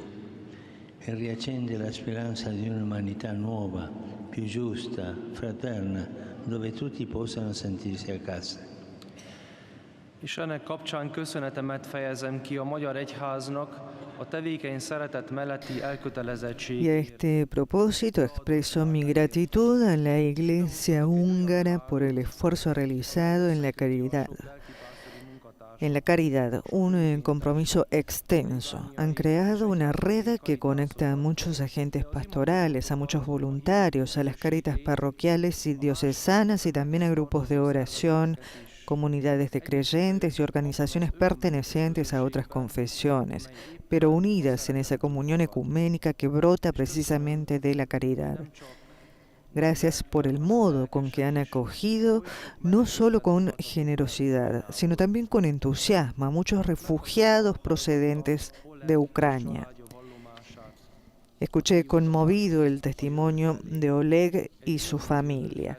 e riaccende la speranza di un'umanità nuova, più giusta, fraterna, dove tutti possano sentirsi a casa. És ennek kapcsán köszönetemet fejezem ki a Magyar Egyháznak a tevékeny szeretet melletti Y a elkötelezettségért. este propósito expreso mi gratitud a la Iglesia húngara por el esfuerzo realizado en la caridad. Un compromiso extenso. Han creado una red que conecta a muchos agentes pastorales, a muchos voluntarios, a las caritas parroquiales y diocesanas y también a grupos de oración, comunidades de creyentes y organizaciones pertenecientes a otras confesiones, pero unidas en esa comunión ecuménica que brota precisamente de la caridad. Gracias por el modo con que han acogido, no solo con generosidad, sino también con entusiasmo, a muchos refugiados procedentes de Ucrania. Escuché conmovido el testimonio de Oleg y su familia.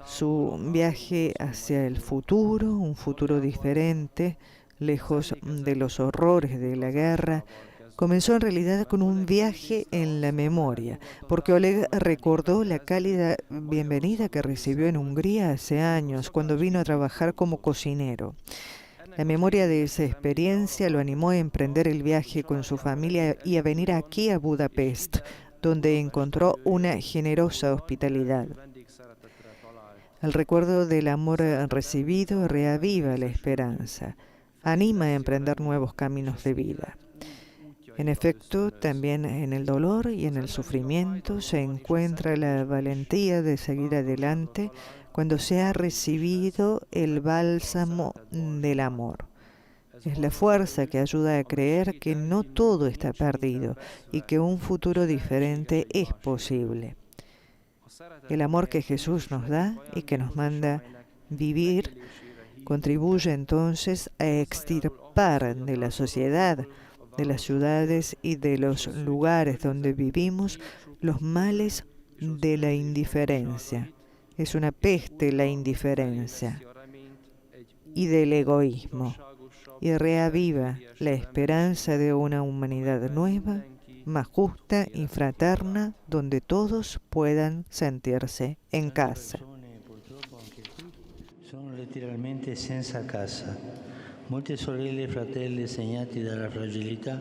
Su viaje hacia el futuro, un futuro diferente, lejos de los horrores de la guerra, comenzó en realidad con un viaje en la memoria, porque Oleg recordó la cálida bienvenida que recibió en Hungría hace años, cuando vino a trabajar como cocinero. La memoria de esa experiencia lo animó a emprender el viaje con su familia y a venir aquí a Budapest, donde encontró una generosa hospitalidad. El recuerdo del amor recibido reaviva la esperanza, anima a emprender nuevos caminos de vida. En efecto, también en el dolor y en el sufrimiento se encuentra la valentía de seguir adelante cuando se ha recibido el bálsamo del amor. Es la fuerza que ayuda a creer que no todo está perdido y que un futuro diferente es posible. El amor que Jesús nos da y que nos manda vivir contribuye entonces a extirpar de la sociedad, de las ciudades y de los lugares donde vivimos los males de la indiferencia. Es una peste la indiferencia y del egoísmo, y reaviva la esperanza de una humanidad nueva, más justa y fraterna, donde todos puedan sentirse en casa. Sono letteralmente senza casa. Molte sorelle e fratelli segnati dalla fragilità,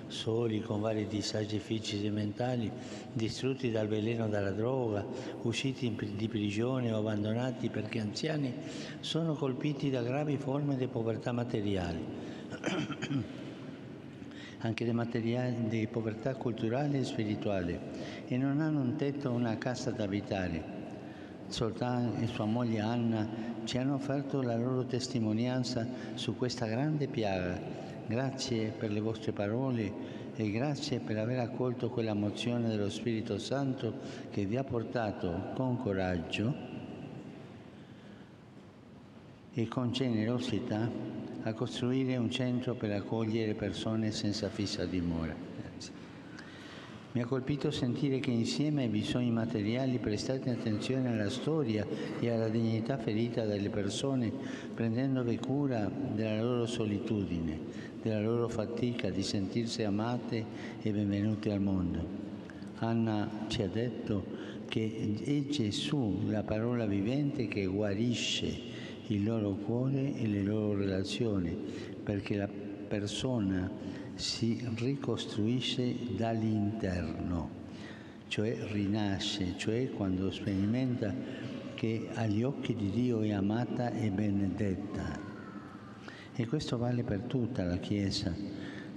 soli con vari disagi fisici e mentali, distrutti dal veleno della droga, usciti di prigione o abbandonati perché anziani, sono colpiti da gravi forme di povertà materiale. Anche di povertà culturale e spirituale, e non hanno un tetto o una casa da abitare. Zoltan e sua moglie Anna ci hanno offerto la loro testimonianza su questa grande piaga. Grazie per le vostre parole e grazie per aver accolto quella mozione dello Spirito Santo che vi ha portato con coraggio e con generosità a costruire un centro per accogliere persone senza fissa dimora. Grazie. Mi ha colpito sentire che insieme ai bisogni materiali prestate attenzione alla storia e alla dignità ferita dalle persone, prendendovi cura della loro solitudine, della loro fatica di sentirsi amate e benvenute al mondo. Anna ci ha detto che è Gesù, la parola vivente, che guarisce il loro cuore e le loro relazioni, perché la persona si ricostruisce dall'interno, cioè rinasce, cioè quando sperimenta che agli occhi di Dio è amata e benedetta. E questo vale per tutta la Chiesa.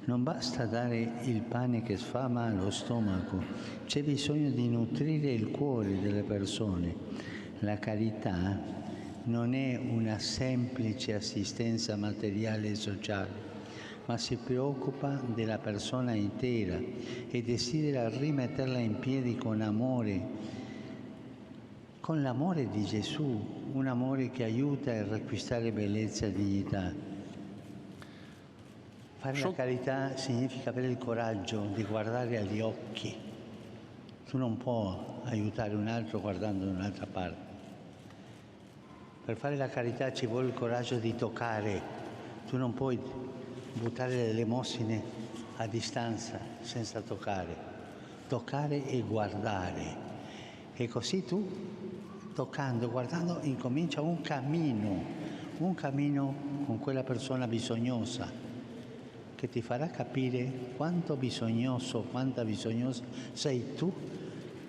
Non basta dare il pane che sfama allo stomaco, c'è bisogno di nutrire il cuore delle persone. La carità non è una semplice assistenza materiale e sociale, ma si preoccupa della persona intera e desidera rimetterla in piedi con amore, con l'amore di Gesù, un amore che aiuta a riacquistare bellezza e dignità. Fare la carità significa avere il coraggio di guardare agli occhi. Tu non puoi aiutare un altro guardando da un'altra parte. Per fare la carità ci vuole il coraggio di toccare. Tu non puoi buttare le elemosine a distanza senza toccare. Toccare e guardare. E così tu, toccando, guardando, incomincia un cammino con quella persona bisognosa, che ti farà capire quanto bisognoso, quanta bisognosa sei tu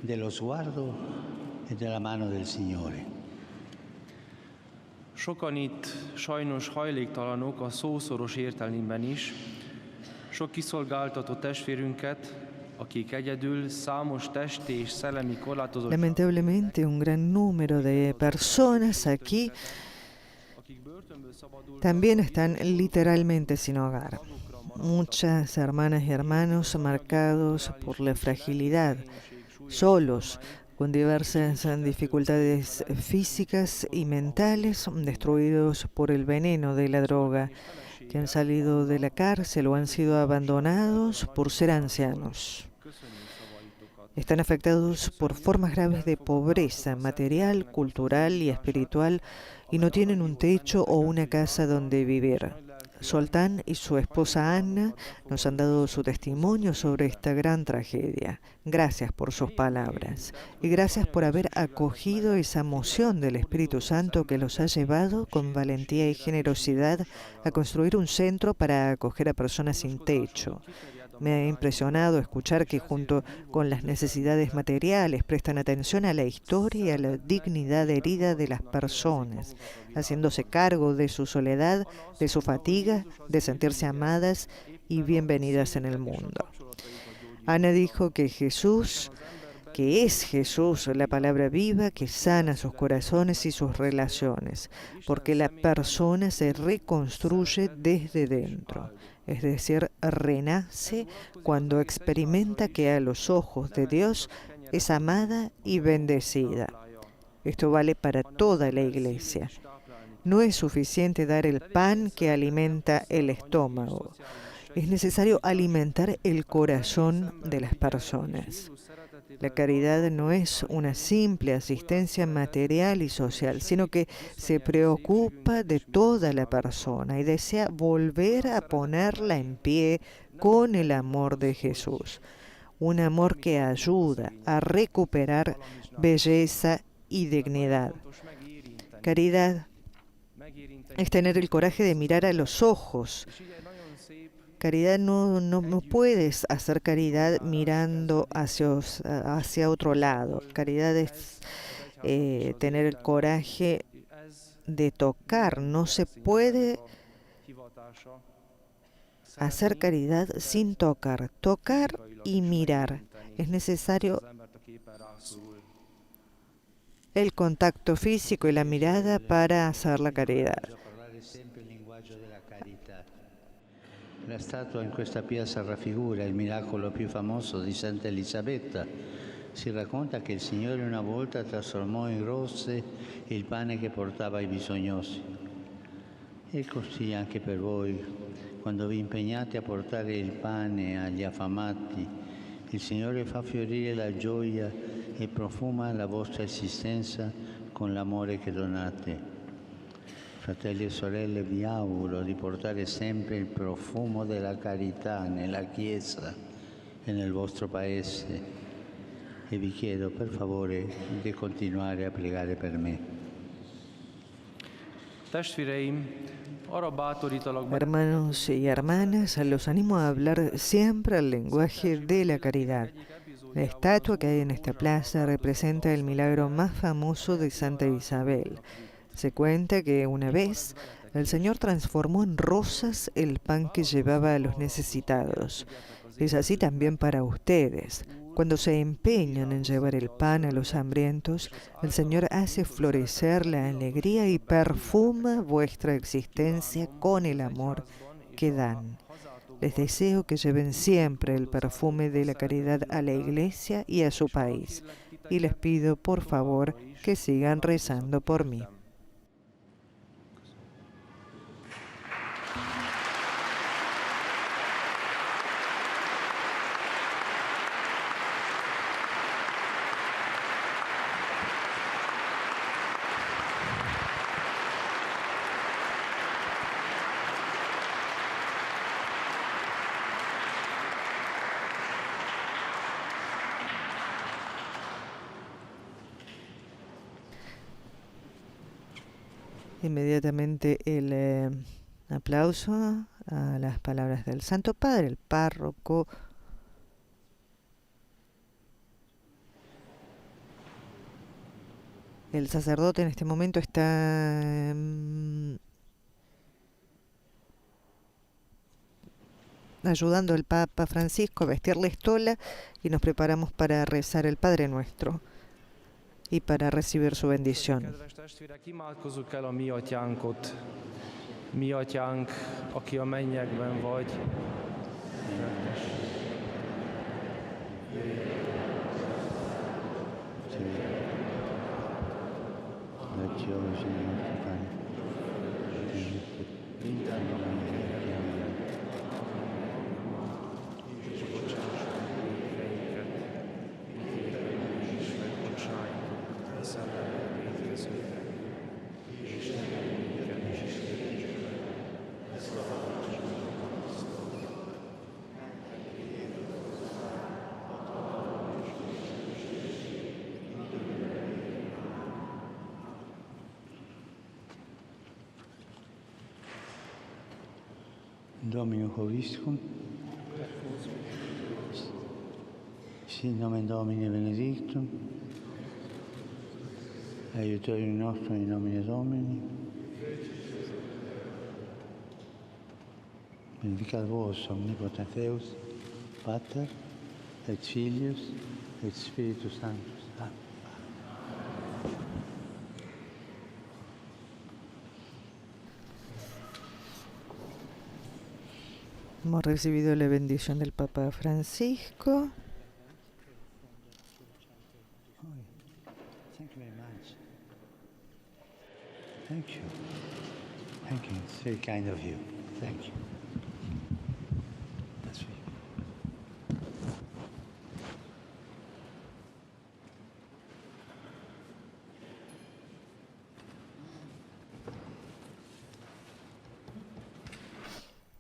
dello sguardo e della mano del Signore. Sokan itt sajnos hajléktalanok a szószoros értelemben is. Sok kiszolgáltatott testvérünket, akik egyedül számos testi és szellemi korlátozottsággal. Lamentablemente un gran número de personas aquí también están literalmente sin hogar. Muchas hermanas y hermanos marcados por la fragilidad, solos, con diversas dificultades físicas y mentales, destruidos por el veneno de la droga, que han salido de la cárcel o han sido abandonados por ser ancianos. Están afectados por formas graves de pobreza material, cultural y espiritual y no tienen un techo o una casa donde vivir. Soltán y su esposa Anna nos han dado su testimonio sobre esta gran tragedia. Gracias por sus palabras y gracias por haber acogido esa moción del Espíritu Santo que los ha llevado con valentía y generosidad a construir un centro para acoger a personas sin techo. Me ha impresionado escuchar que junto con las necesidades materiales prestan atención a la historia y a la dignidad herida de las personas, haciéndose cargo de su soledad, de su fatiga, de sentirse amadas y bienvenidas en el mundo. Ana dijo que Jesús, que es Jesús, la palabra viva que sana sus corazones y sus relaciones, porque la persona se reconstruye desde dentro. Es decir, renace cuando experimenta que a los ojos de Dios es amada y bendecida. Esto vale para toda la Iglesia. No es suficiente dar el pan que alimenta el estómago. Es necesario alimentar el corazón de las personas. La caridad no es una simple asistencia material y social, sino que se preocupa de toda la persona y desea volver a ponerla en pie con el amor de Jesús. Un amor que ayuda a recuperar belleza y dignidad. Caridad es tener el coraje de mirar a los ojos. Caridad no puedes hacer caridad mirando hacia otro lado. Caridad es tener el coraje de tocar. No se puede hacer caridad sin tocar. Tocar y mirar. Es necesario el contacto físico y la mirada para hacer la caridad. La statua in questa piazza raffigura il miracolo più famoso di Santa Elisabetta. Si racconta che il Signore una volta trasformò in rose il pane che portava ai bisognosi. E così anche per voi, quando vi impegnate a portare il pane agli affamati, il Signore fa fiorire la gioia e profuma la vostra esistenza con l'amore che donate. Fratelli e sorelle, vi auguro di portare sempre il profumo della carità nella Chiesa e nel vostro Paese e vi chiedo per favore di continuare a pregare per me. Testvéreim, arra bátorítalak Hermanos y hermanas, los animo a hablar siempre el lenguaje de la caridad. La estatua que hay en esta plaza representa el milagro más famoso de Santa Isabel. Se cuenta que una vez el Señor transformó en rosas el pan que llevaba a los necesitados. Es así también para ustedes. Cuando se empeñan en llevar el pan a los hambrientos, el Señor hace florecer la alegría y perfuma vuestra existencia con el amor que dan. Les deseo que lleven siempre el perfume de la caridad a la Iglesia y a su país. Y les pido, por favor, que sigan rezando por mí. Inmediatamente el aplauso a las palabras del Santo Padre, el párroco. El sacerdote en este momento está ayudando al Papa Francisco a vestir la estola y nos preparamos para rezar el Padre Nuestro y para recibir su bendición. Kedves testvérek, imádkozzuk el a mi atyánkot. Mi atyánk, aki a mennyekben vagy. Domino Hoviscum, sit nomen Domini benedictum, aiutorium nostrum in nomine Domini, benedicat vos omnipotens Deus, Pater, et Filius, et Spiritus Sanctus. Amen. Hemos recibido la bendición del Papa Francisco. Thank you very much. Thank you. Thank you. It's very kind of you. Thank you. That's for you.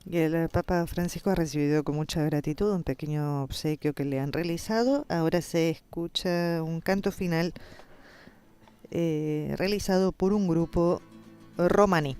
Y el Papa Francisco ha recibido con mucha gratitud un pequeño obsequio que le han realizado. Ahora se escucha un canto final realizado por un grupo romaní.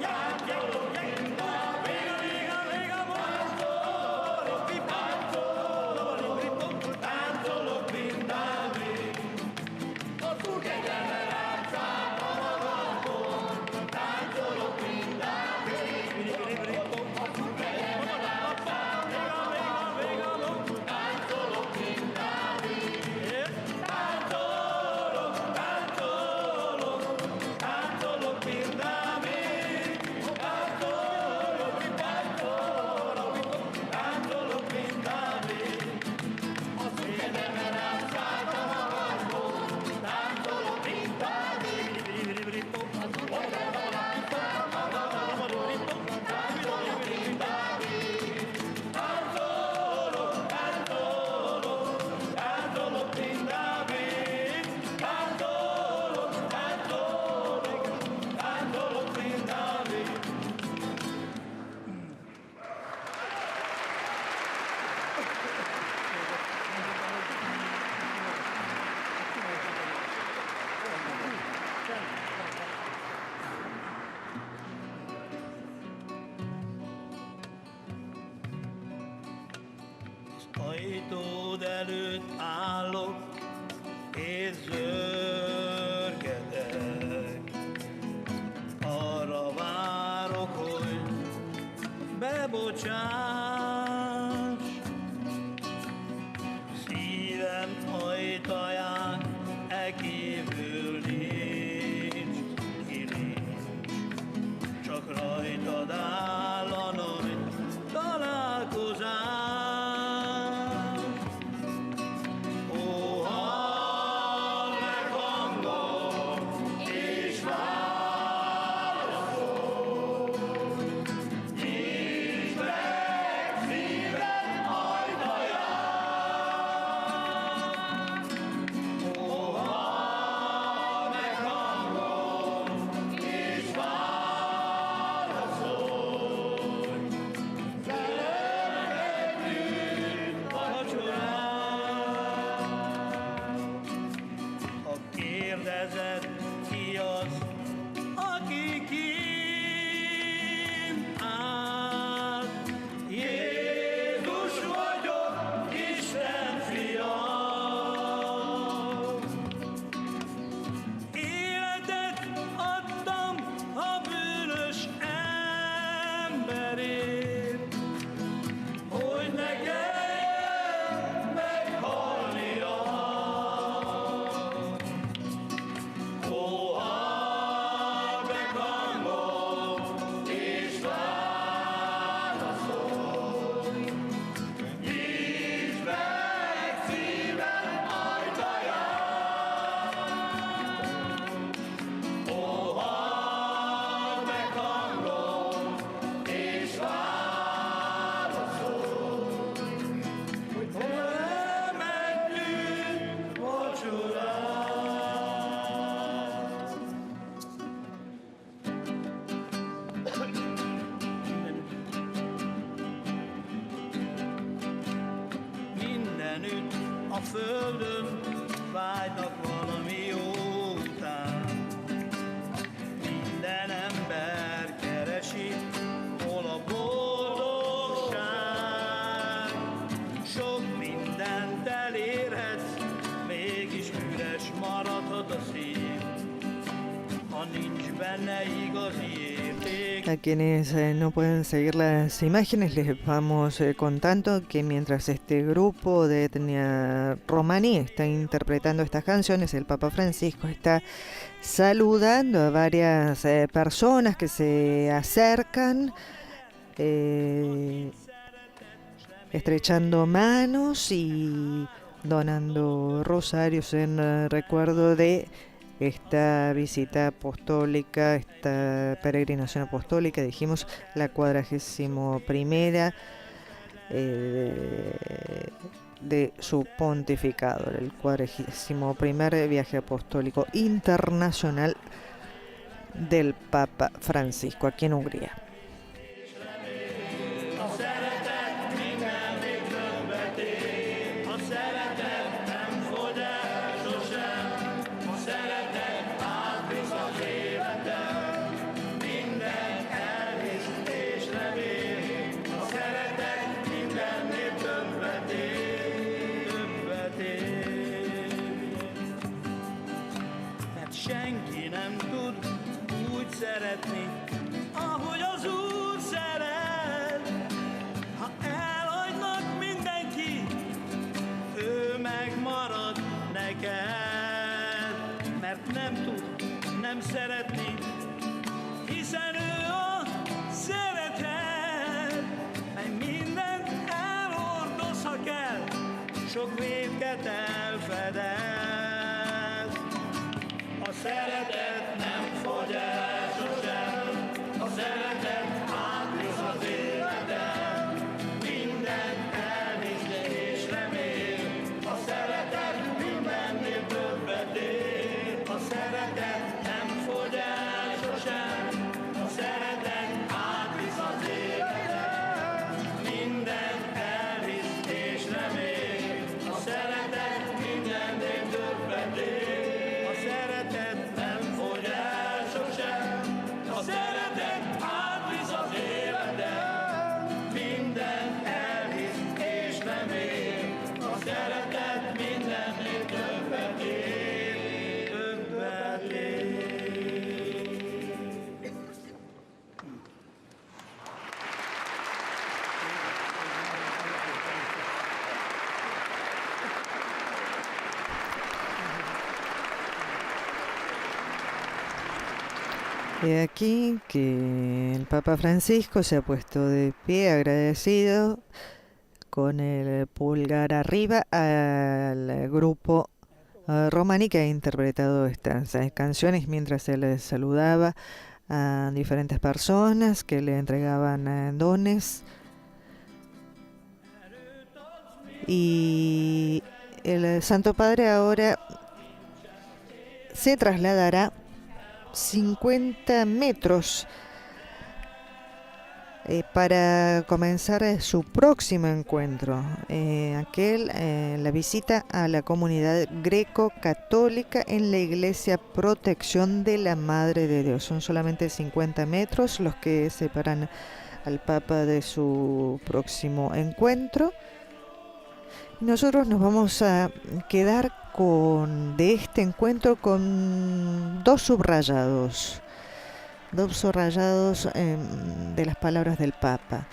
Yeah! Ajtód előtt állok, és zörgetek. Arra várok, hogy bebocsáss. Szívem ajtaján kívül nincs kilincs. Csak rajtad áll a nagy találkozás. A földön vágynak valami jó után. Minden ember keresi, hol a boldogság. Sok mindent elérhetsz, mégis üres maradhat a szív, ha nincs benne igazi érték. A quienes no pueden seguir las imágenes les vamos contando que mientras este grupo de etnia romaní está interpretando estas canciones, el Papa Francisco está saludando a varias personas que se acercan, estrechando manos y donando rosarios en recuerdo de esta visita apostólica, esta peregrinación apostólica, dijimos la 41ª de su pontificado, el 41º viaje apostólico internacional del Papa Francisco aquí en Hungría. Senki nem tud úgy szeretni, ahogy az Úr szeret. Ha elhagynak mindenki, ő megmarad neked. Mert nem tud nem szeretni, hiszen ő a szeretet, mely mindent elhordoz, ha kell, sok vétket elfedez. A szeretet nem fogy el sosem, a szeretet átvisz az életem, mindent elhisz és remél, a szeretet mindennél többet ér. A szeretet nem fogy el sosem, a szeretet átvisz az életem, mindent elhisz és remél, a szeretet He aquí que el Papa Francisco se ha puesto de pie agradecido con el pulgar arriba al grupo Romani que ha interpretado estas canciones mientras él saludaba a diferentes personas que le entregaban dones. Y el Santo Padre ahora se trasladará 50 metros para comenzar su próximo encuentro, la visita a la comunidad greco-católica en la Iglesia Protección de la Madre de Dios. Son solamente 50 metros los que separan al Papa de su próximo encuentro. Nosotros nos vamos a quedar de este encuentro con dos subrayados de las palabras del Papa.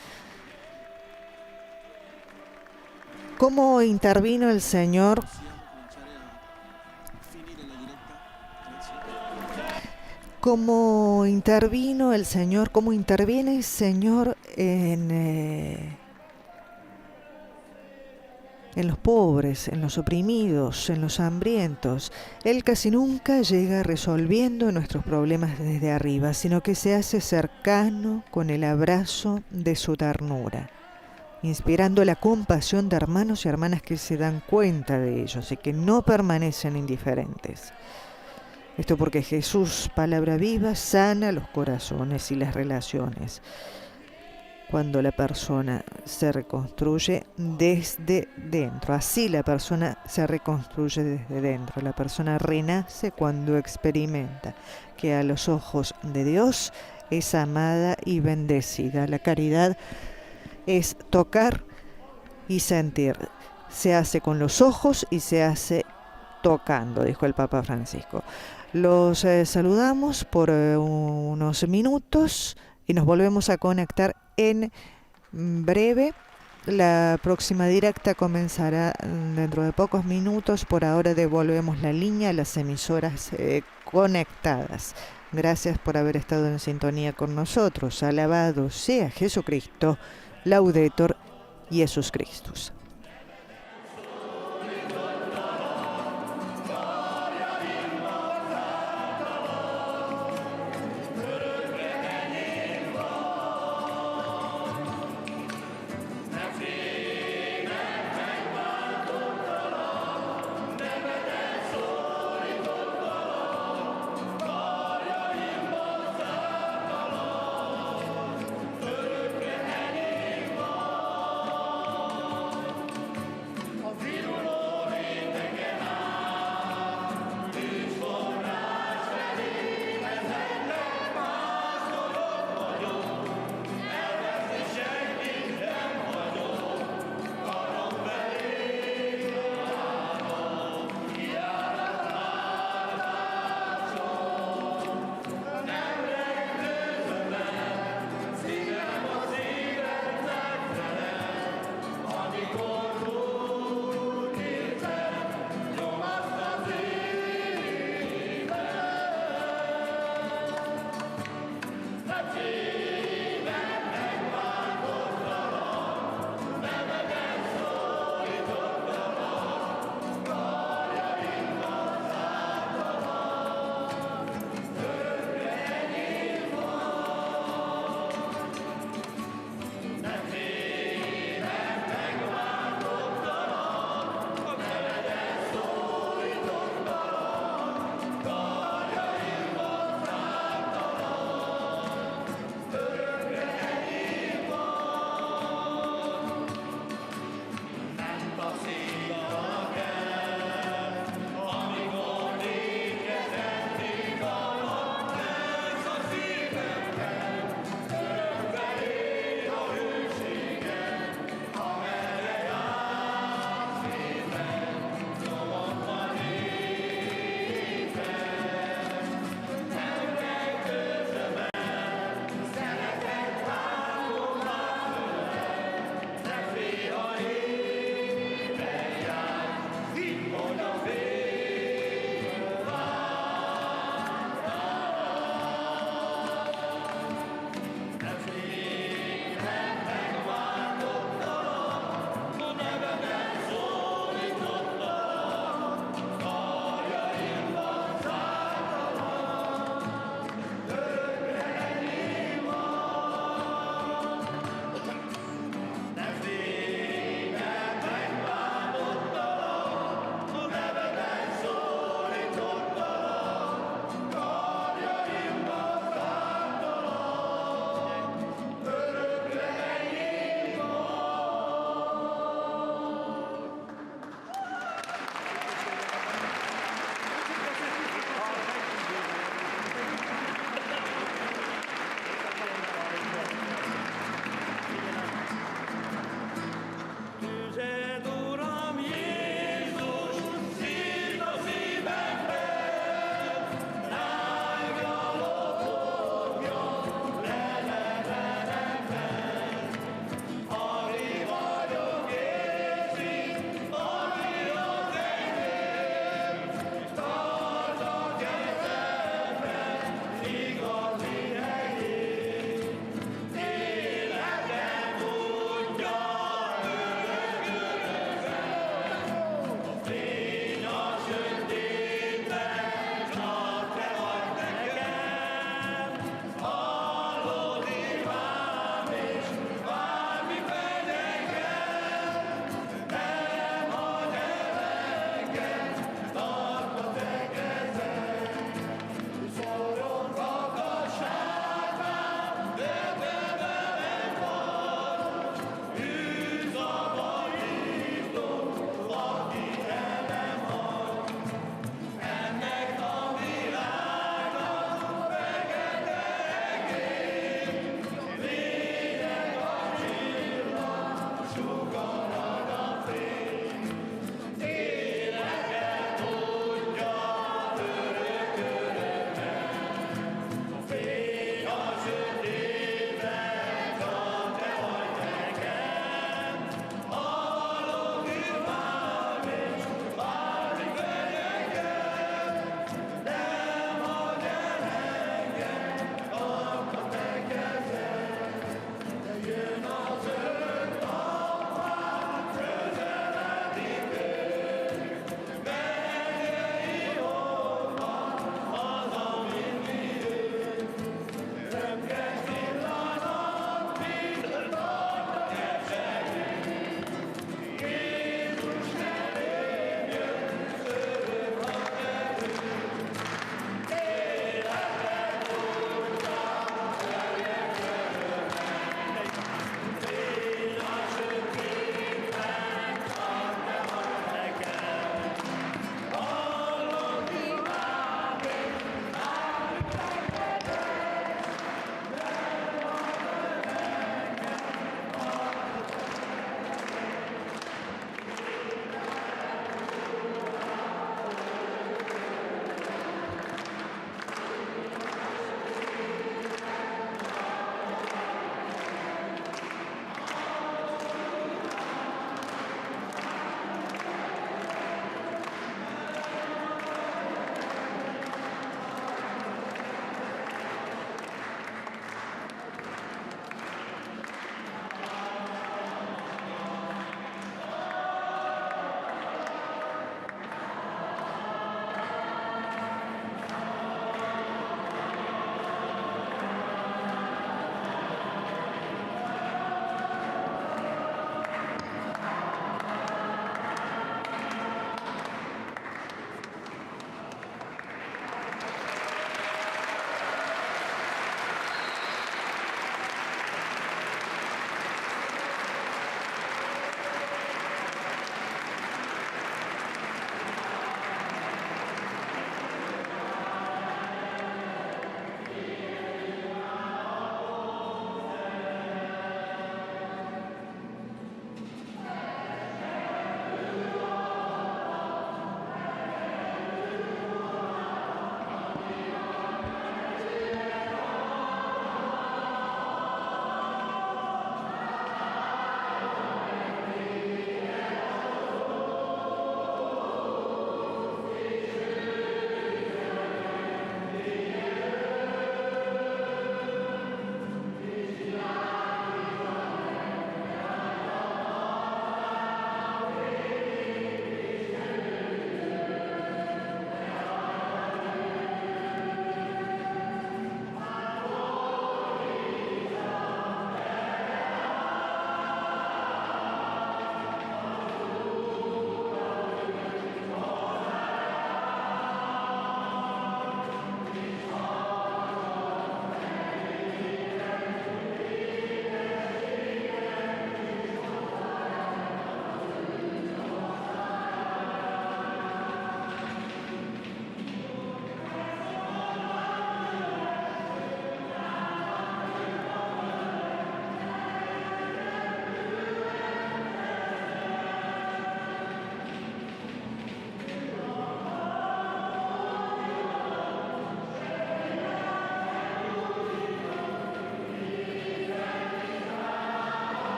¿Cómo intervino el Señor? ¿Cómo intervino el Señor? ¿Cómo interviene el Señor en los pobres, en los oprimidos, en los hambrientos? Él casi nunca llega resolviendo nuestros problemas desde arriba, sino que se hace cercano con el abrazo de su ternura, inspirando la compasión de hermanos y hermanas que se dan cuenta de ellos y que no permanecen indiferentes. Esto porque Jesús, palabra viva, sana los corazones y las relaciones. Cuando la persona se reconstruye desde dentro. Así la persona se reconstruye desde dentro. La persona renace cuando experimenta que a los ojos de Dios es amada y bendecida. La caridad es tocar y sentir. Se hace con los ojos y se hace tocando, dijo el Papa Francisco. Los saludamos por unos minutos y nos volvemos a conectar en breve. La próxima directa comenzará dentro de pocos minutos. Por ahora devolvemos la línea a las emisoras conectadas. Gracias por haber estado en sintonía con nosotros. Alabado sea Jesucristo. Laudetur Jesus Christus.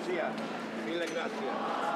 Lucia, mille grazie.